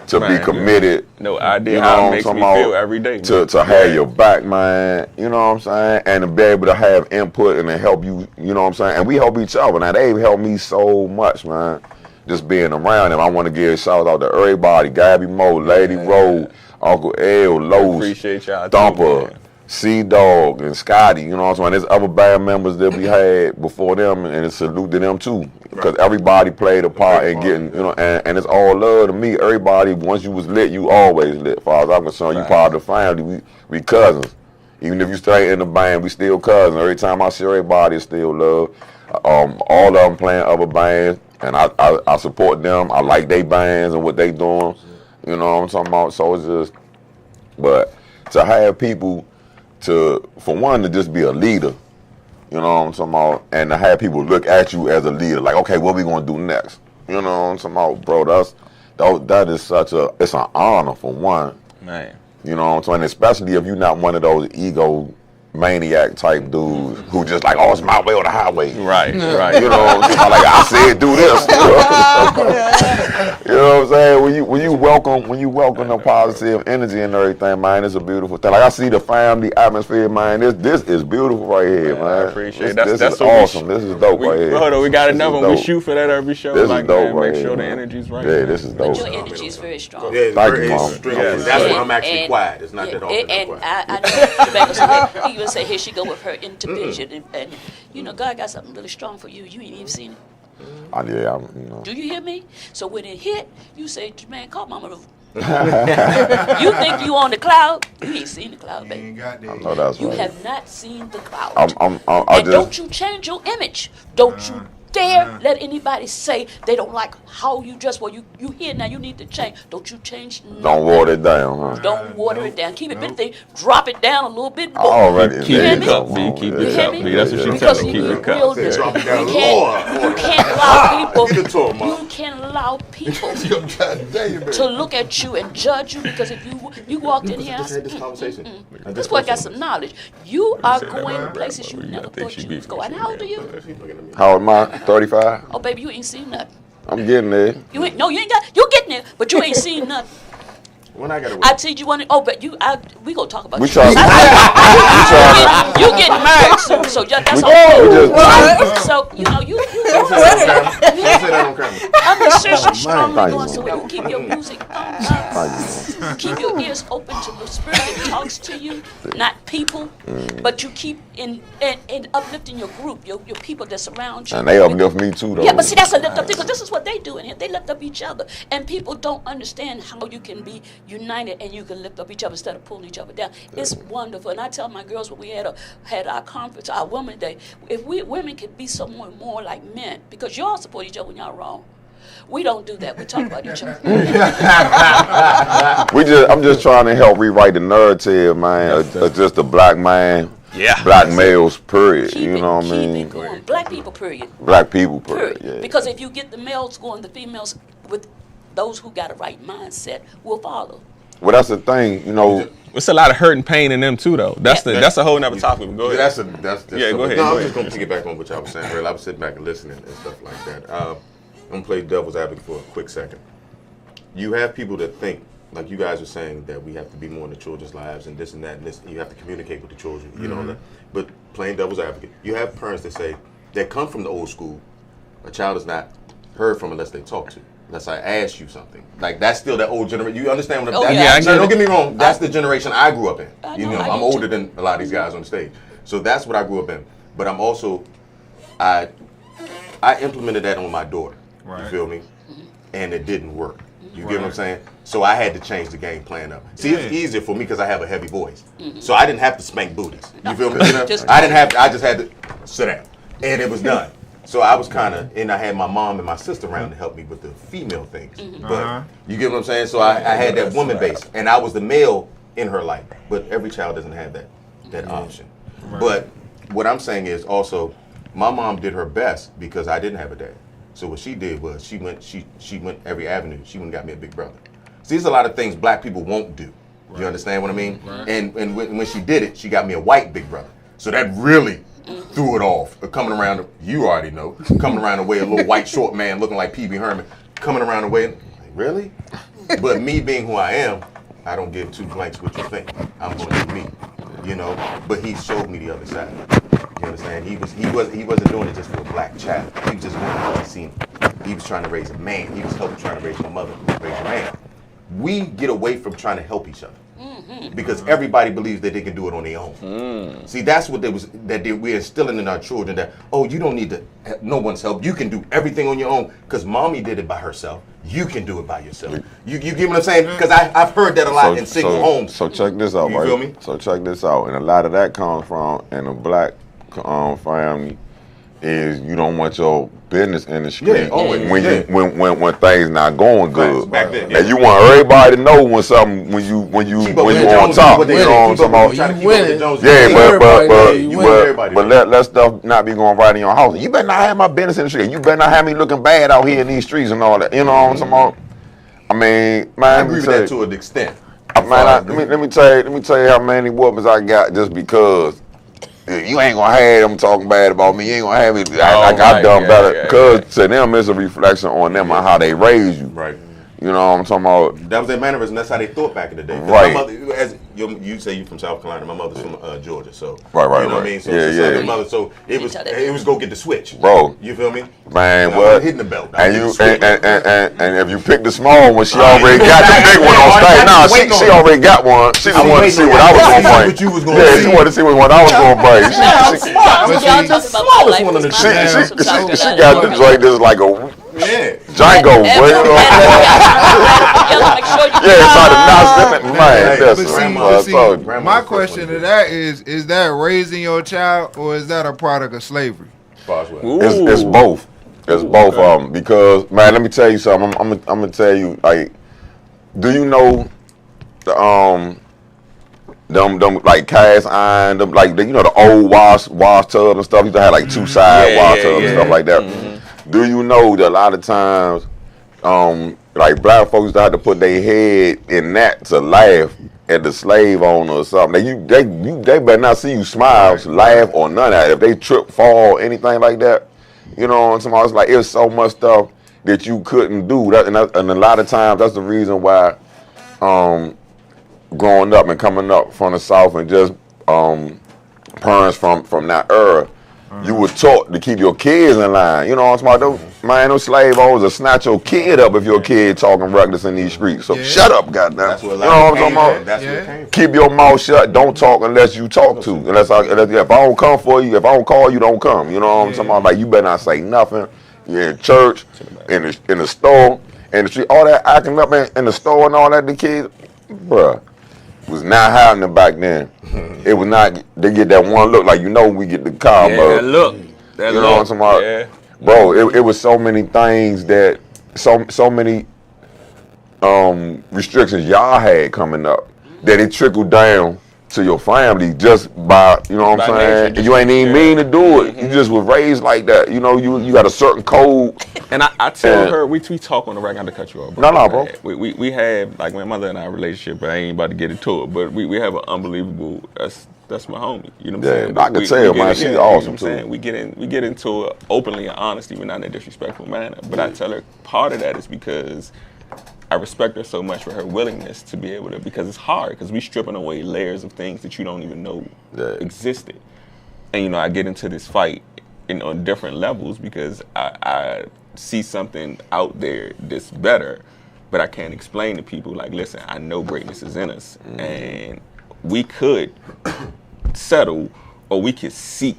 to be committed. No idea you know how it makes me feel every day. To have your back, man. You know what I'm saying? And to be able to have input and to help you. You know what I'm saying? And we help each other. Now, they've helped me so much, man. Just being around them. I want to give a shout out to everybody. Gabby Moe, Lady Rowe, Uncle L, Lowe's, appreciate y'all Thumper, C-Dog, and Scotty. You know what I'm saying? There's other band members that we had before them, and it's salute to them too. Because everybody played a part in getting, you know, and it's all love to me. Everybody, once you was lit, you always lit. As far as I'm concerned, you part of the family. We cousins. Even if you stay in the band, we still cousins. Every time I see everybody, it's still love. All of them playing other bands, and I support them. I like their bands and what they doing. You know what I'm talking about? So it's just, but to have people for one, to just be a leader, you know what I'm talking about, and to have people look at you as a leader, like, okay, what we gonna do next? You know what I'm talking about, bro? That is it's an honor for one. Man. You know what I'm saying? Especially if you're not one of those ego maniac type dudes who just like, oh, it's my way or the highway. Right. You know what I'm saying? Like, I said, do this. You know what I'm saying? When you welcome the positive energy and everything, man, it's a beautiful thing. Like, I see the family atmosphere, man. This is beautiful right here, man. I appreciate it. This is awesome. This is dope right here. Hold on, we got another one. We shoot for that every show. This like, is dope man, right make here, sure man. the energy's right. Yeah, this is dope. But your energy is very strong. Yeah, thank you, Mom. That's why I'm actually quiet. It's not that often. And I know he would say, here she go with her intervention. And you know, God got something really strong for you. You ain't even seen it. Yeah, you know. Do you hear me? So when it hit, you say, man, call Mama. You think you on the cloud? You ain't seen the cloud, baby. I know that's You right. have not seen the cloud. And don't you change your image. Don't you dare let anybody say they don't like how you dress. Well, you here now, you need to change. Don't you change nothing. Don't water it down, huh? Don't water it down. Keep it big thing. Drop it down a little bit more. Already. Keep it up, B. Keep it up, B. That's what she's Because telling me. Keep it real up. this. You can't allow people. You can't allow people to look at you and judge you, because if you walked in here, Just had this conversation. this boy got some knowledge. You are going places you never thought you was going. How old are you? How old am I? 35? Oh, baby, you ain't seen nothing. I'm getting there. You ain't got. You getting there, but you ain't seen nothing. When I gotta I teach you one. Oh, but we gonna talk about We you. try. You getting married soon, so that's all. So you know you. I'm just searching strong going so you keep your music on. Keep your ears open to the spirit that talks to you, not people, but you keep in uplifting your group, your people that surround you. And they uplift me too, though. Yeah, but see, that's a lift up thing, because this is what they do in here. They lift up each other, and people don't understand how you can be united and you can lift up each other instead of pulling each other down. It's wonderful. And I tell my girls when we had our conference, our Women's Day, if we women could be somewhat more like men, because y'all support each other when y'all wrong. We don't do that. We talk about each other. I'm just trying to help rewrite the narrative, man, of just a black man. Yeah. Black males, period. You know what I mean? Going. Black people, period. Black people, period. Yeah. Because if you get the males going, the females, with those who got a right mindset, will follow. Well, that's the thing, you know. It's a lot of hurt and pain in them too, though. That's a whole nother topic. Go ahead. That's go ahead. No, I'm just gonna piggyback on what y'all was saying earlier. I was sitting back and listening and stuff like that. I'm gonna play devil's advocate for a quick second. You have people that think, like you guys were saying, that we have to be more in the children's lives and this and that and this. And you have to communicate with the children, you know. But playing devil's advocate, you have parents that say that come from the old school. A child is not heard from unless they talk to. Unless I ask you something. Like, that's still that old generation. You understand what I'm saying? Don't get me wrong. That's the generation I grew up in. I'm older than a lot of these guys on the stage. So that's what I grew up in. But I'm also, I implemented that on my daughter. Right. You feel me? And it didn't work. You get what I'm saying? So I had to change the game plan up. See, it's easier for me because I have a heavy voice. So I didn't have to spank booties. You feel me? I just had to sit down. And it was done. So I was kind of, and I had my mom and my sister around to help me with the female things. But you get what I'm saying? So I had that woman base. And I was the male in her life. But every child doesn't have that option. But what I'm saying is also, my mom did her best because I didn't have a dad. So what she did was she went every avenue. She went and got me a big brother. See, there's a lot of things black people won't do. You understand what I mean? And when she did it, she got me a white big brother. So that really threw it off. Coming around, you already know, coming around the way, a little white short man looking like P.B. Herman, coming around the way, like, really? But me being who I am, I don't give two blanks what you think. I'm going to do me, you know. But he showed me the other side. You understand? He wasn't doing it just for a black child. He was just doing it because he seen it. He was trying to raise a man. He was helping trying to raise my mother, raise a man. We get away from trying to help each other because everybody believes that they can do it on their own. See, that's what we're instilling in our children, that, oh, you don't need no one's help. You can do everything on your own because mommy did it by herself. You can do it by yourself. You get what I'm saying? Because I've heard that a lot in single homes. So check this out, You right? feel me? So check this out, and a lot of that comes from in a black family is you don't want your business in the street when things not going good. Back then, and you want everybody to know when something when you on top. You know what I'm talking about? But let stuff not be going right in your house. You better not have my business in the street. You better not have me looking bad out here in these streets and all that. You know what I'm talking about? I mean, man, I agree with that to an extent. Man, let me tell you how many whoopings I got just because. You ain't gonna have them talking bad about me. You ain't gonna have it. I done better. Because to them, it's a reflection on them on how they raised you. Right. You know what I'm talking about? That was their mannerism. That's how they thought back in the day. Right. My mother, as you say, you from South Carolina. My mother's from Georgia. So right. You know what I mean? So yeah. Mother, so it was go get the switch, bro. You feel me? Man, what? Hitting the belt. And if you pick the small one, she already got the big one on stage. Nah, she already got one. She just wanted to see what I was gonna bring. She wanted to see what I was gonna bring. She got the joint just like a Django. My question to that is that raising your child or is that a product of slavery? It's both. It's both of them. Because, man, let me tell you something. I'm gonna tell you, like, do you know them like cast iron, them, like, you know, the old wash tub and stuff? You used to have like two side wash tubs and stuff like that. Do you know that a lot of times, like black folks used to have to put their head in that to laugh at the slave owner or something? They better not see you smile, laugh, or none of that. If they trip, fall, anything like that, you know what I'm saying? It's like it's so much stuff that you couldn't do. And a lot of times that's the reason why, growing up and coming up from the South and just parents from that era, you were taught to keep your kids in line. You know what I'm talking about? Man, those slave owners will snatch your kid up if your kid talking reckless in these streets. So shut up, goddamn. That's what you know what I'm talking about? Keep your mouth shut. Don't talk unless you talk to. If I don't come for you, if I don't call you, don't come. You know what I'm talking about? Like, you better not say nothing. You're in church, in the store, in the street, all that acting up in the store and all that. The kids, bruh, was not happening back then. It was not. They get that one look, like, you know, we get the car, bro. That look. You know what I'm talking about? Yeah. Bro, it was so many things that so many restrictions y'all had coming up that it trickled down to your family just by, you know what I'm saying? Nature, you ain't even mean to do it. You just was raised like that. You know, you got a certain code. And I tell her, we talk on the record, not to cut you off, bro. No, bro. We have, like, my mother and I relationship, but I ain't about to get into it, but we have an unbelievable, that's my homie. You know what I'm saying? I can tell, man, she's awesome too. We get into it openly and honestly, we're not in a disrespectful manner. But I tell her part of that is because I respect her so much for her willingness to be able to, because it's hard, because we stripping away layers of things that you don't even know existed. And, you know, I get into this fight on different levels because I see something out there that's better, but I can't explain to people, like, listen, I know greatness is in us, and we could settle or we could seek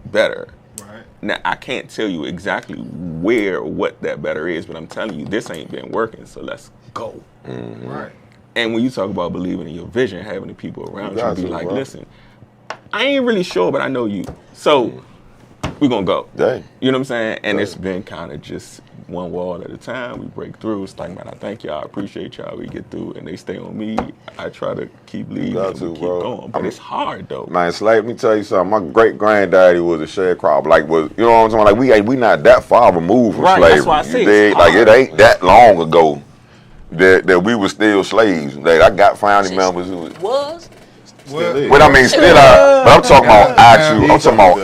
better. Right. Now, I can't tell you exactly where or what that better is, but I'm telling you, this ain't been working, so let's go. Right. And when you talk about believing in your vision, having the people around You you be got to, like, bro. listen, I ain't really sure, but I know you. So we're going to go. Dang. You know what I'm saying? And it's been kind of just one wall at a time. We break through. It's like, man, I thank y'all. I appreciate y'all. We get through and they stay on me. I try to keep leading got and to, we keep bro. going. But it's hard, though. Man, slave. Let me tell you something. My great granddaddy was a sharecropper. Like, you know what I'm saying? Like, we not that far removed from Right, slavery. that's why I say You it's dig? Like, it hard. ain't that long ago that we were still slaves. Like, I got family members who Was? But I mean, still, but I'm talking about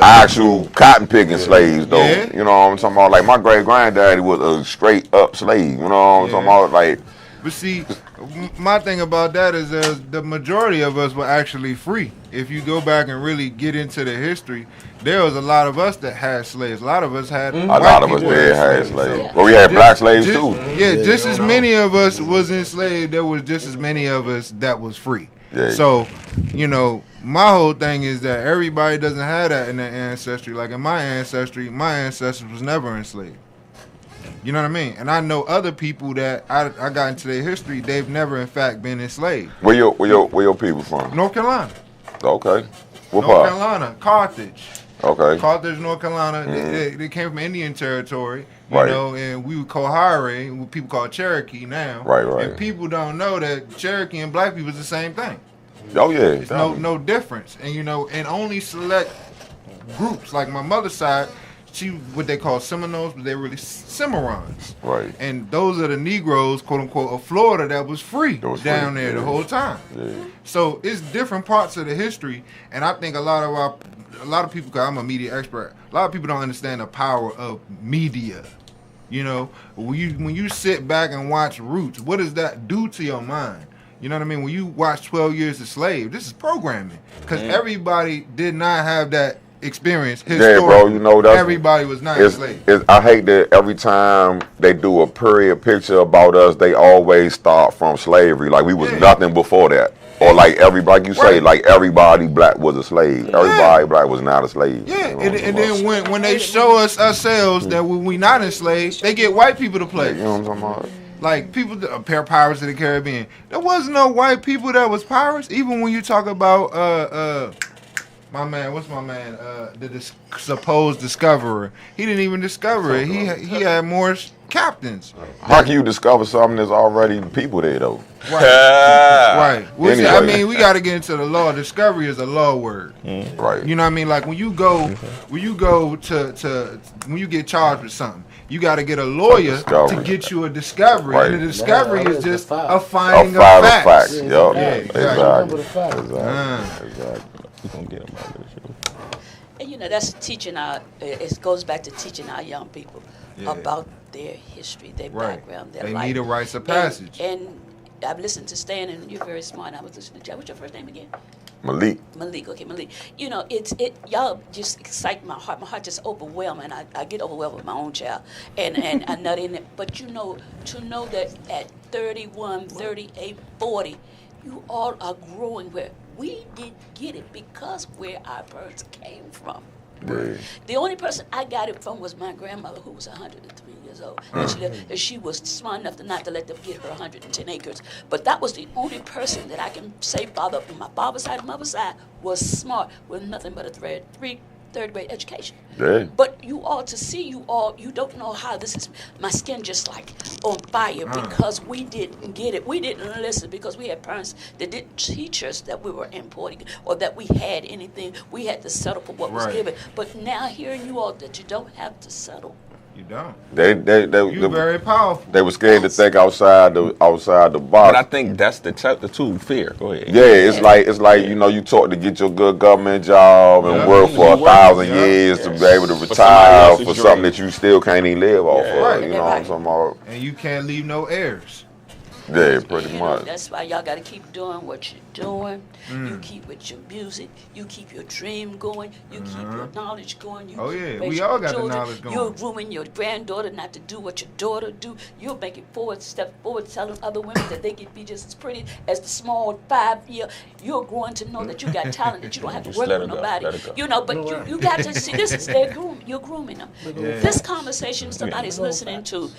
actual cotton picking slaves, though. Yeah. You know what I'm talking about? Like, my great granddaddy was a straight up slave. You know what I'm talking about? Like, But see, my thing about that is the majority of us were actually free. If you go back and really get into the history, there was a lot of us that had slaves. A lot of us had a lot of us did have slaves. But we had black slaves too. Yeah, just as many of us was enslaved, there was just as many of us that was free. Yeah. So, you know, my whole thing is that everybody doesn't have that in their ancestry. Like in my ancestry, my ancestors was never enslaved. You know what I mean? And I know other people that I got into their history, they've never in fact been enslaved. Where your people from? North Carolina. Okay. What North part? Carolina, Carthage. Okay. Carthage, North Carolina. They came from Indian territory, you Right. know, and we would call Kohare, what people call Cherokee now. Right. And people don't know that Cherokee and black people is the same thing. Oh yeah. It's no difference. And you know, and only select groups, like my mother's side, she what they call Seminoles, but they're really Cimarrons. Right. And those are the Negroes, quote unquote, of Florida that was free down free, there the yeah. whole time. Yeah. So it's different parts of the history, and I think a lot of people, cause I'm a media expert, a lot of people don't understand the power of media. You know, when you sit back and watch Roots, what does that do to your mind? You know what I mean? When you watch 12 Years a Slave, this is programming, because everybody did not have that experience. Yeah, bro. You know that's everybody was not enslaved. I hate that every time they do a period picture about us, they always start from slavery. Like we was nothing before that. Or like everybody, you say, like everybody black was a slave. Everybody black was not a slave. Yeah, You know and then when they show us ourselves that we not enslaved, they get white people to play. You know what I'm talking about? Like people, Pirates of the Caribbean. There was no white people that was pirates. Even when you talk about my man, what's my man? The supposed discoverer. He didn't even discover it. He had more captains. How can you discover something that's already people there though? Right. Which, Anyway. I mean, we got to get into the law. Discovery is a law word. Right. You know what I mean? Like when you go to when you get charged with something, you got to get a lawyer to get you a discovery. Right. And the discovery is just a finding A of file of facts. facts. Yeah, Yup. exactly. Exactly. We're going to get them out of this. And you know, that's teaching it goes back to teaching our young people about their history, their background, their They life. need a rites of passage. And I've listened to Stan, and you're very smart. I was listening to Jack. What's your first name again? Malik. Okay, Malik. You know, y'all just excite my heart. My heart just overwhelmed, and I get overwhelmed with my own child. And I'm not in it. But you know, to know that at 31, 38, 40, you all are growing where we didn't get it because where our parents came from. Yeah. The only person I got it from was my grandmother, who was 103 years old. And she was smart enough not to let them get her 110 acres. But that was the only person that I can say, father, on my father's side and mother's side, was smart with nothing but a third grade education. Yeah. But you all, to see you all, you don't know how this is, my skin just like on fire because we didn't get it. We didn't listen because we had parents that didn't teach us that we were important or that we had anything. We had to settle for what was given. But now hearing you all that you don't have to settle. You don't. You're very powerful. They were scared to think outside the box. But I think that's the tool, fear. Go ahead. Yeah, it's like you know, you taught to get your good government job and work for 1,000 years to be able to retire for something that you still can't even live off of. Right. You know what I'm talking about? And you can't leave no heirs. Yeah, pretty You much. know, that's why y'all got to keep doing what you're doing. You keep with your music. You keep your dream going. You keep your knowledge going. You keep we raising all your got the children. knowledge going. You're grooming your granddaughter not to do what your daughter do. You're making step forward, telling other women that they can be just as pretty as the small 5-year. You're growing to know that you got talent, that you don't have to Just work let with it go, nobody. let it go. You know, but you got to see, this is their groom. You're grooming them. This conversation somebody's listening to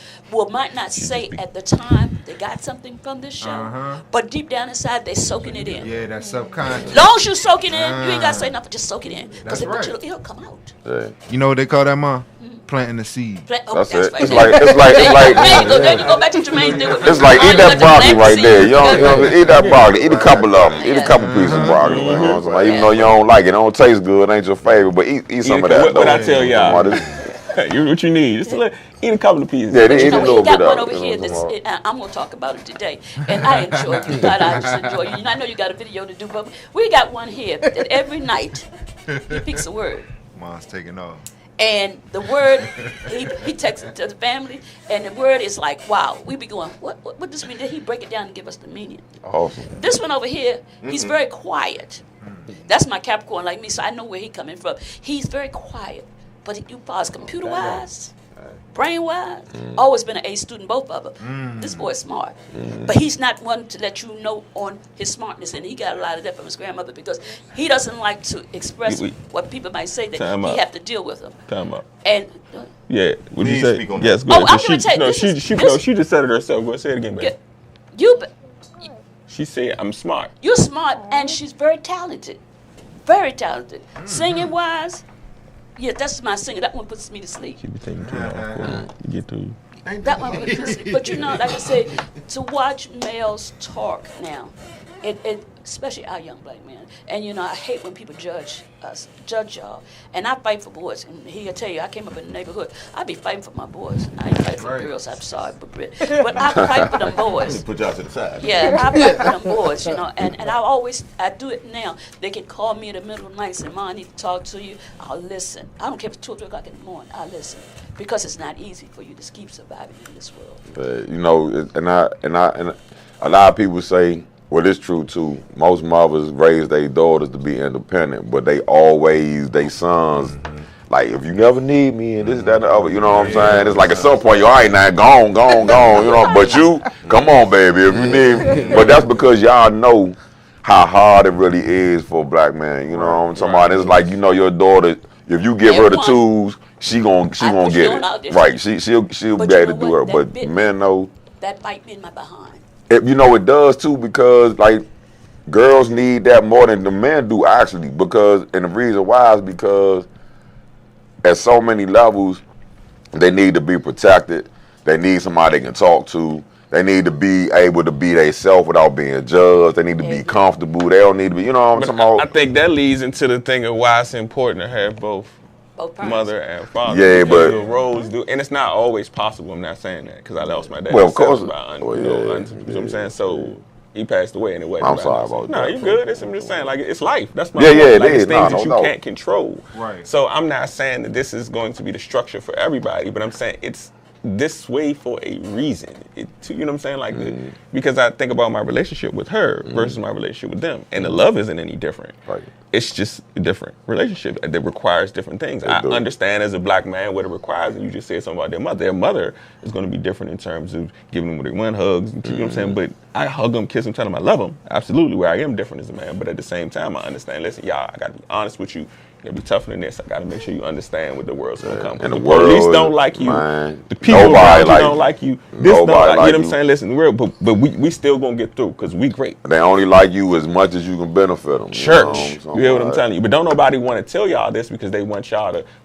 might not say at the time they got something. something from this show, but deep down inside, they're soaking it in. Yeah, that's subconscious. Long as you soak it in, you ain't got to say nothing, just soak it in. Because That's right. it'll come out. Yeah. You know what they call that, Mom? Planting the seed. That's it. Right. It's like There you go back to Jermaine's thing with it's like eat that broccoli right there. You know, eat that broccoli. Eat a couple of them. Eat a Yeah. couple pieces of broccoli. You know what I'm saying? Even though you don't like it, it don't taste good, it ain't your favorite, but eat some of that. What I tell y'all, Come on, what you need, just eat a couple of pieces. Yeah, But eat you know, a we little got bit one of over it. here. I'm going to talk about it today. And I enjoy you. God, I just enjoy you. I know you got a video to do, but we got one here that every night he picks a word. Mom's taking off. And the word, he texts it to the family, and the word is like, wow. We be going, what does this mean? Then he break it down and give us the meaning. Awesome. This one over here, he's very quiet. That's my Capricorn like me, so I know where he's coming from. He's very quiet, but you pause computer-wise, brain-wise, always been an A student, both of them. This boy's smart, but he's not one to let you know on his smartness, and he got a lot of that from his grandmother because he doesn't like to express what people might say that he have to deal with them. Time out. And Yeah, would you Please say? speak on Yes, that. go ahead. I'm gonna tell you, She just said it herself. Go ahead, say it again, baby. you She said, "I'm smart." You're smart, and she's very talented. Very talented. Singing wise, yeah, that's my singer. That one puts me to sleep. She be taking too long. You get to you. That one puts me to sleep. But you know, like I say, to watch males talk now, it especially our young black men. And you know, I hate when people judge us, judge y'all. And I fight for boys. And he'll tell you, I came up in the neighborhood. I be fighting for my boys. I ain't fighting for girls. I'm sorry, but I fight for them boys. Put y'all to the side. Yeah, I fight for them boys, you know, and I do it now. They can call me in the middle of the night and say, Mom, I need to talk to you. I'll listen. I don't care if it's 2 or 3 o'clock in the morning. I'll listen. Because it's not easy for you to keep surviving in this world. But, you know, and a lot of people say, well, it's true too. Most mothers raise their daughters to be independent, but they always, they sons, like, if you never need me and this, that, and the other, you know what I'm saying? It's like at some point, all right, now, gone, you know, but you, come on, baby, if you need me. But that's because y'all know how hard it really is for a black man, you know what I'm talking about? It's like, you know, your daughter, if you give her the tools, she gonna get it. Right, she'll be able to do her, but men know. That bite me in my behind. You know, it does too, because like girls need that more than the men do actually, because, and the reason why is because at so many levels they need to be protected, they need somebody they can talk to, they need to be able to be themselves without being judged, they need to be comfortable, they don't need to be, you know what I'm talking about? I think that leads into the thing of why it's important to have both mother and father. Yeah, but the roles do, and it's not always possible. I'm not saying that because I lost my dad. Well, of course. You know what I'm saying? So he passed away in a way. I'm sorry about that. No, you good. I'm just saying, like, it's life. That's my point. Like, it it's is. things that you can't control. Right. So I'm not saying that this is going to be the structure for everybody, but I'm saying it's this way for a reason. You know what I'm saying? Like, because I think about my relationship with her versus my relationship with them, and the love isn't any different. Right. It's just a different relationship that requires different things. I understand as a black man what it requires, and you just said something about their mother. Their mother is going to be different in terms of giving them what they want, hugs, you know what I'm saying? But I hug them, kiss them, tell them I love them. Absolutely, where I am different as a man. But at the same time, I understand, listen, y'all, I got to be honest with you. You gotta be tougher than this. I gotta make sure you understand what the world's gonna come. And the police world, don't like you. Man, The people around you don't like you. This don't like, you know what I'm you. saying? Listen, but we still gonna get through because we great. They only like you as much as you can benefit them. Church, you hear what I'm telling you? But don't nobody want to tell y'all this because they want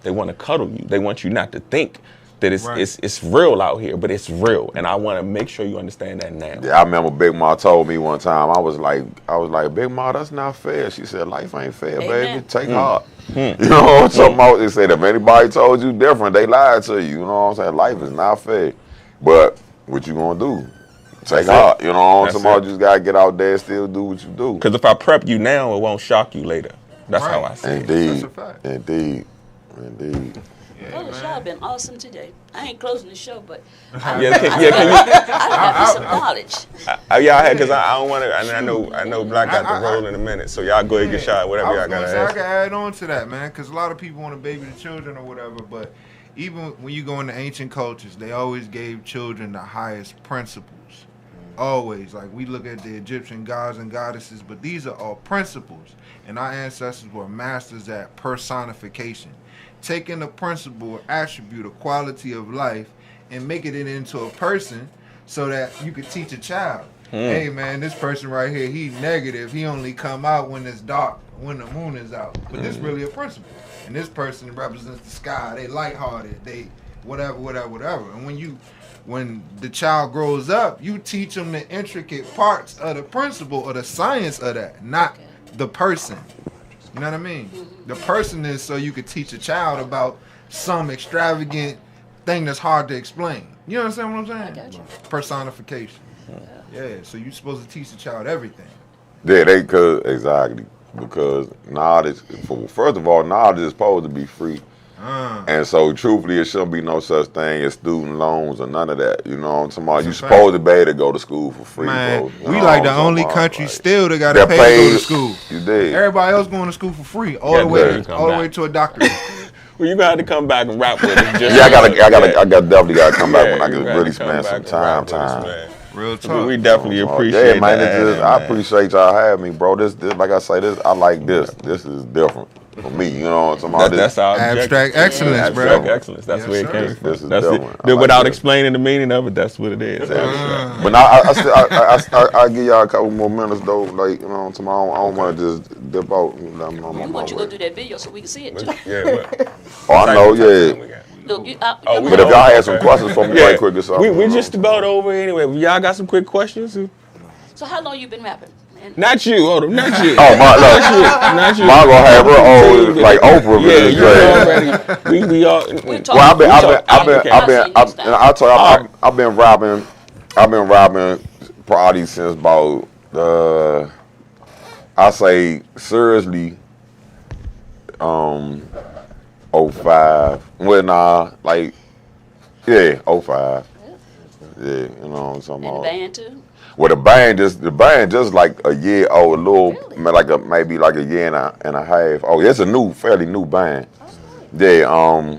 they want to cuddle you. They want you not to think that it's real out here, but it's real, and I want to make sure you understand that now. Yeah, I remember Big Ma told me one time. I was like, Big Ma, that's not fair. She said, life ain't fair, baby. Take heart. You know what I'm talking about? They said if anybody told you different, they lied to you. You know what I'm saying? Life is not fair. But what you gonna do? Take heart. You know what I'm talking about? You just gotta get out there and still do what you do. Because if I prep you now, it won't shock you later. That's how I see it. That's a fact. Indeed. Well, the show has been awesome today. I ain't closing the show, but can I got some knowledge. Because I don't want to. I know Black got the role in a minute, so y'all go ahead and get shot. Whatever y'all gotta ask. I can add on to that, man, because a lot of people want to baby the children or whatever, but even when you go into ancient cultures, they always gave children the highest principles. Always, like we look at the Egyptian gods and goddesses, but these are all principles, and our ancestors were masters at personification. Taking a principle, attribute, a quality of life, and making it into a person so that you could teach a child. Hey man, this person right here, he negative. He only come out when it's dark, when the moon is out. But this really a principle. And this person represents the sky. They lighthearted. They whatever. And when the child grows up, you teach them the intricate parts of the principle or the science of that, not the person. You know what I mean? The person is so you could teach a child about some extravagant thing that's hard to explain. You understand what I'm saying? I got you. Personification. Yeah, so you're supposed to teach the child everything. Yeah, they could, exactly. Because knowledge, first of all, knowledge is supposed to be free. And so, truthfully, it shouldn't be no such thing as student loans or none of that. You know what I'm talking about? You're supposed to be able to go to school for free, Man, bro. we like the only country still that got to pay to go to school. You did. Everybody else going to school for free, all the way to a doctorate. Well, you gonna have to come back and rap with us. I definitely gotta come back when I can really spend some time. Real talk. We definitely appreciate Yeah, man. that. I appreciate y'all having me, bro. This, like I say, I like this. This is different for me. You know what I'm talking about? That's our Abstract excellence, bro. Abstract excellence. That's where it came from. This is That's different. it. Without explaining the meaning of it, that's what it is. But now I give y'all a couple more minutes though. Like, you know what I'm talking about? I don't want to just dip out. We want you to go do that video so we can see it too. I know, yeah. Look, But if y'all had some questions for me right quick or something. We just about over anyway. Y'all got some quick questions? So how long you been rapping? Not you, hold on, not you. Oh, not you. Mine gonna have her old like Oprah. Yeah, you already. We all. I've been rapping probably since about I say seriously 05. Well, nah, like 05. Yeah, you know what I'm talking about. And the band too. Well, the band just like a year old, maybe like a year and a half. Oh, it's a fairly new band. Yeah,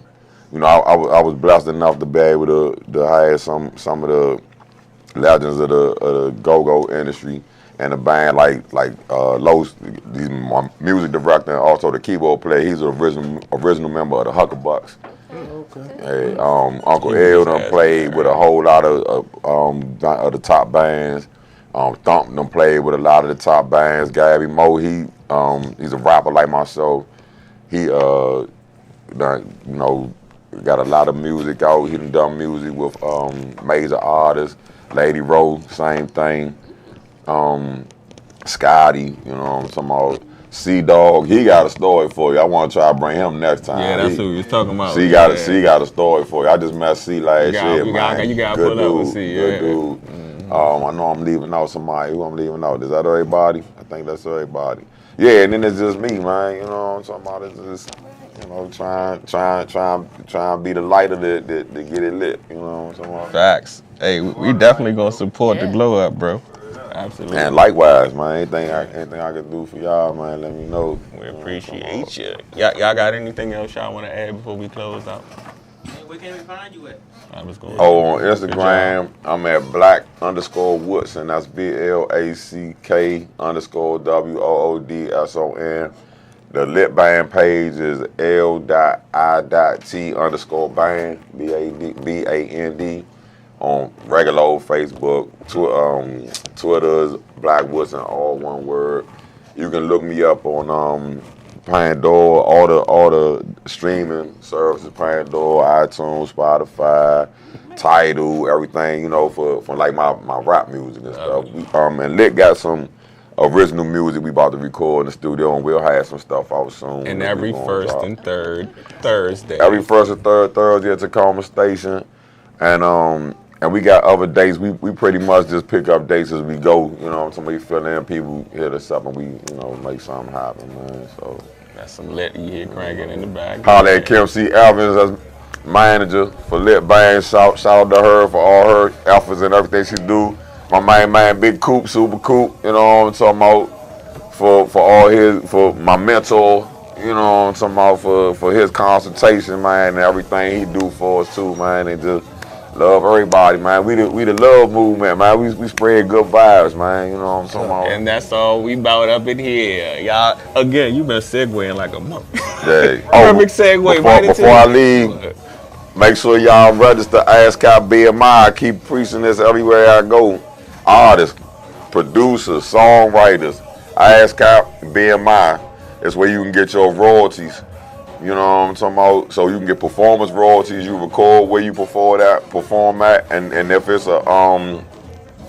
you know, I was blessed enough to be able to hire some of the legends of the go-go industry and the band like Los, my music director and also the keyboard player. He's an original member of the Huckabucks. Hey, Uncle L done played with a whole lot of the top bands. Thump done played with a lot of the top bands. Gabby Moe, he's a rapper like myself. He done, you know, got a lot of music out. He done music with major artists. Lady Rowe, same thing. Scotty, you know what I'm talking about. C-Dog, he got a story for you. I want to try to bring him next time. Yeah, that's who we was talking about. C got a story for you. I just met C last year, man. You got to pull up with C. Good dude. I know I'm leaving out somebody. Who I'm leaving out? Is that everybody? I think that's everybody. Yeah, and then it's just me, man. You know what I'm talking about? It's just, you know, trying to be the light of it to get it lit. You know what I'm talking about? Facts. Hey, we definitely gonna support the glow up, bro. Absolutely. And likewise, man. Anything I can do for y'all, man, let me know. We appreciate you. Y'all got anything else y'all want to add before we close out? Where can we find you at? On Instagram, I'm at black_woodson. That's BLACK_WOODSON. The lit band page is L.I.T_band, BAND. On regular old Facebook, Twitter's Black Woodson, all one word. You can look me up on Pandora, all the streaming services, Pandora, iTunes, Spotify, Tidal, everything, you know, for like my rap music and stuff. And Lit got some original music we about to record in the studio, and we'll have some stuff out soon. And every first and third Thursday. Every first and third Thursday at Tacoma Station. And we got other dates. We pretty much just pick up dates as we go. You know, somebody fill in, people hit us up, and we, you know, make something happen, man. So that's some Lit you hear cranking in the back. Holla at Kim C. Evans as manager for Lit Band. Shout out to her for all her efforts and everything she do. My main man, Big Coop, Super Coop. You know what I'm talking about? For my mentor. You know what I'm talking about? For his consultation, man, and everything he do for us too, man. And just love everybody, man. We the love movement, man. We spread good vibes, man. You know what I'm talking about? And that's all we about up in here. Y'all, again, you been segueing like a month. Yeah. Perfect segue. Before I leave, Make sure y'all register ASCAP BMI. I keep preaching this everywhere I go. Artists, producers, songwriters, ASCAP BMI is where you can get your royalties. You know what I'm talking about? So you can get performance royalties. You record where you perform at, and if it's a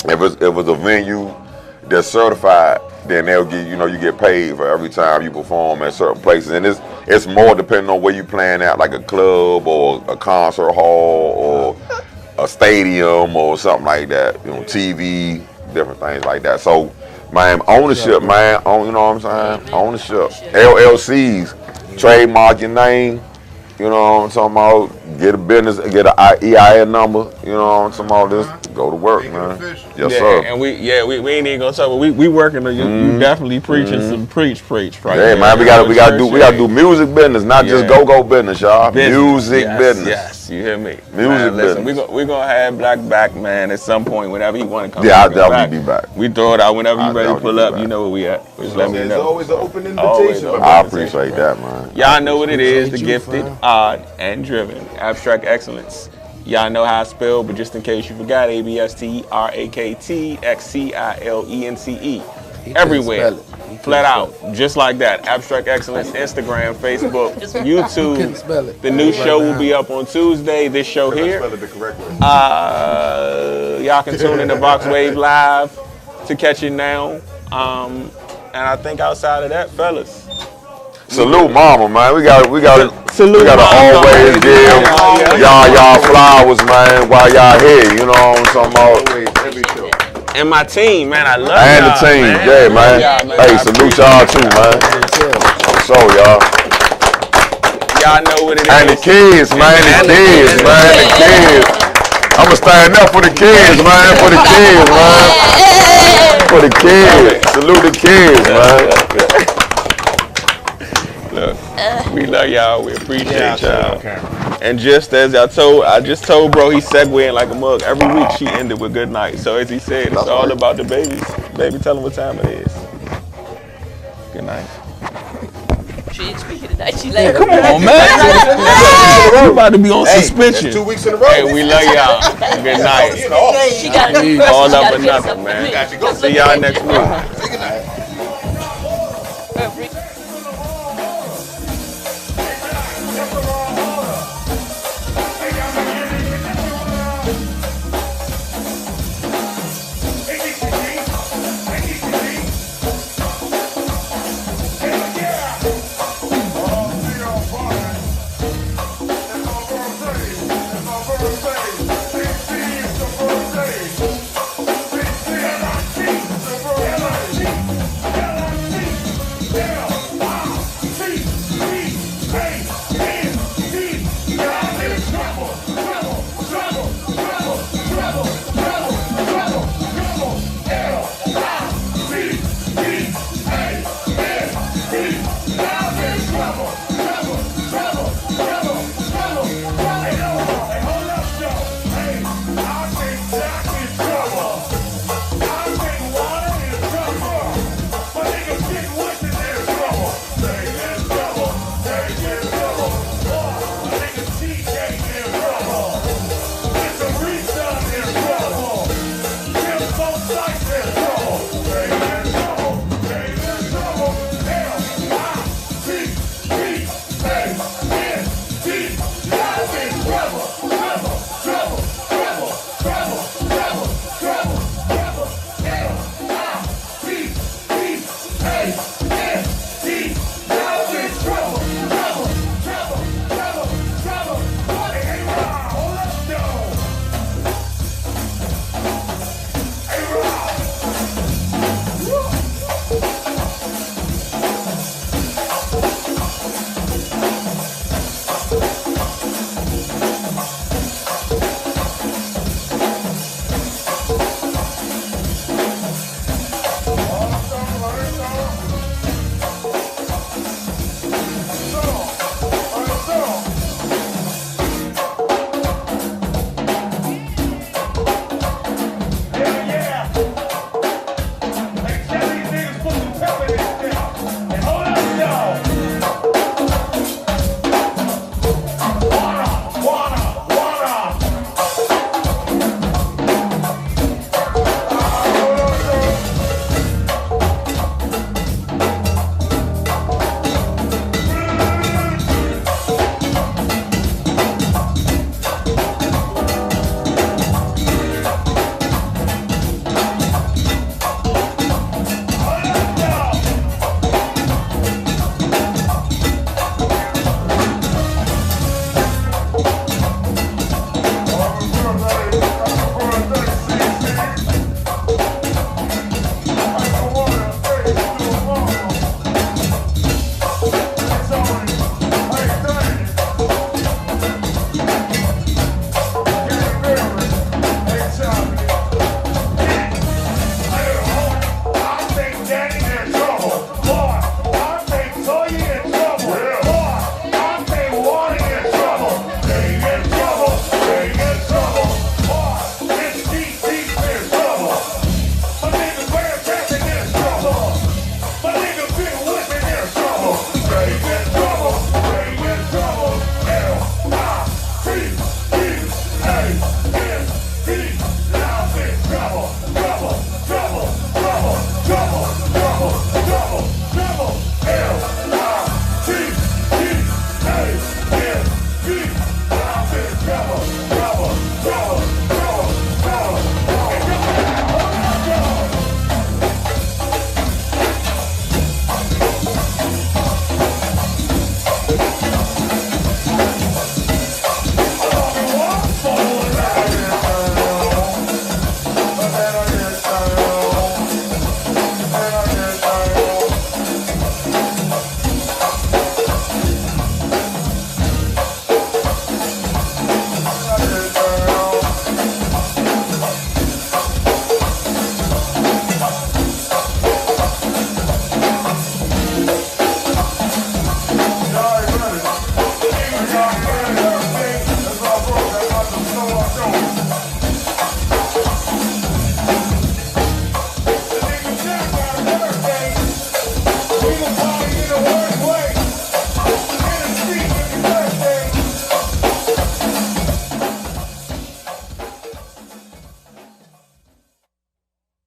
if it's a venue that's certified, then they'll give you get paid for every time you perform at certain places. And it's more depending on where you playing at, like a club or a concert hall or a stadium or something like that. TV, different things like that. So, man, ownership, man. You know what I'm saying? Ownership. LLCs, trademark your name. You know what I'm talking about? Get a business, get an EIN number. You know what I'm talking about? Just go to work, man. Yes, sir. And we ain't even gonna talk, but we working. You definitely preaching some preach right Yeah, man. We gotta do music business, not just go business, y'all. Music business. Yes, you hear me? Music listen, business. we gonna have Black back, man, at some point whenever you want to come. Yeah, I'll definitely be back. We throw it out whenever you ready to pull up. back. You know where we at. Just let me There's know. always an open Always invitation. open. I appreciate that, man. Y'all know what it is, the Appreciate you, gifted, fam. odd, and driven. Abstract Excellence. Y'all know how I spell, but just in case you forgot, ABSTRAKT XCILENCE. Everywhere. Flat out. Just like that. Abstract Excellence, Instagram, Facebook, YouTube. The new show will be up on Tuesday. This show here. Spell it the correct way. Y'all can tune in to Voxwave Live to catch it now. And I think outside of that, fellas. Salute mama, man. We got Salute to mama. always give y'all flowers, man, while y'all here. You know what I'm talking about? Always, every show. And my team, man. I love And the y'all, team, man. yeah, man. Y'all, man. Hey, I salute appreciate y'all it. too, man. So y'all. Y'all know what it is. And the kids, man. The kids, man. The kids. I'ma stand up for the kids, man. For the kids, man. For the kids. Salute the kids, man. Look, we love y'all. We appreciate y'all. And just as I just told bro, he's segueing like a mug. Every week she ended with good night. So as he said, it's all about the babies. Baby, tell them what time it is. Good night. She ain't speaking tonight. She like, Come on, man. We're about to be on suspension. That's 2 weeks in a row. Hey, we love y'all. Good night. she got All up or nothing, man. See y'all next week.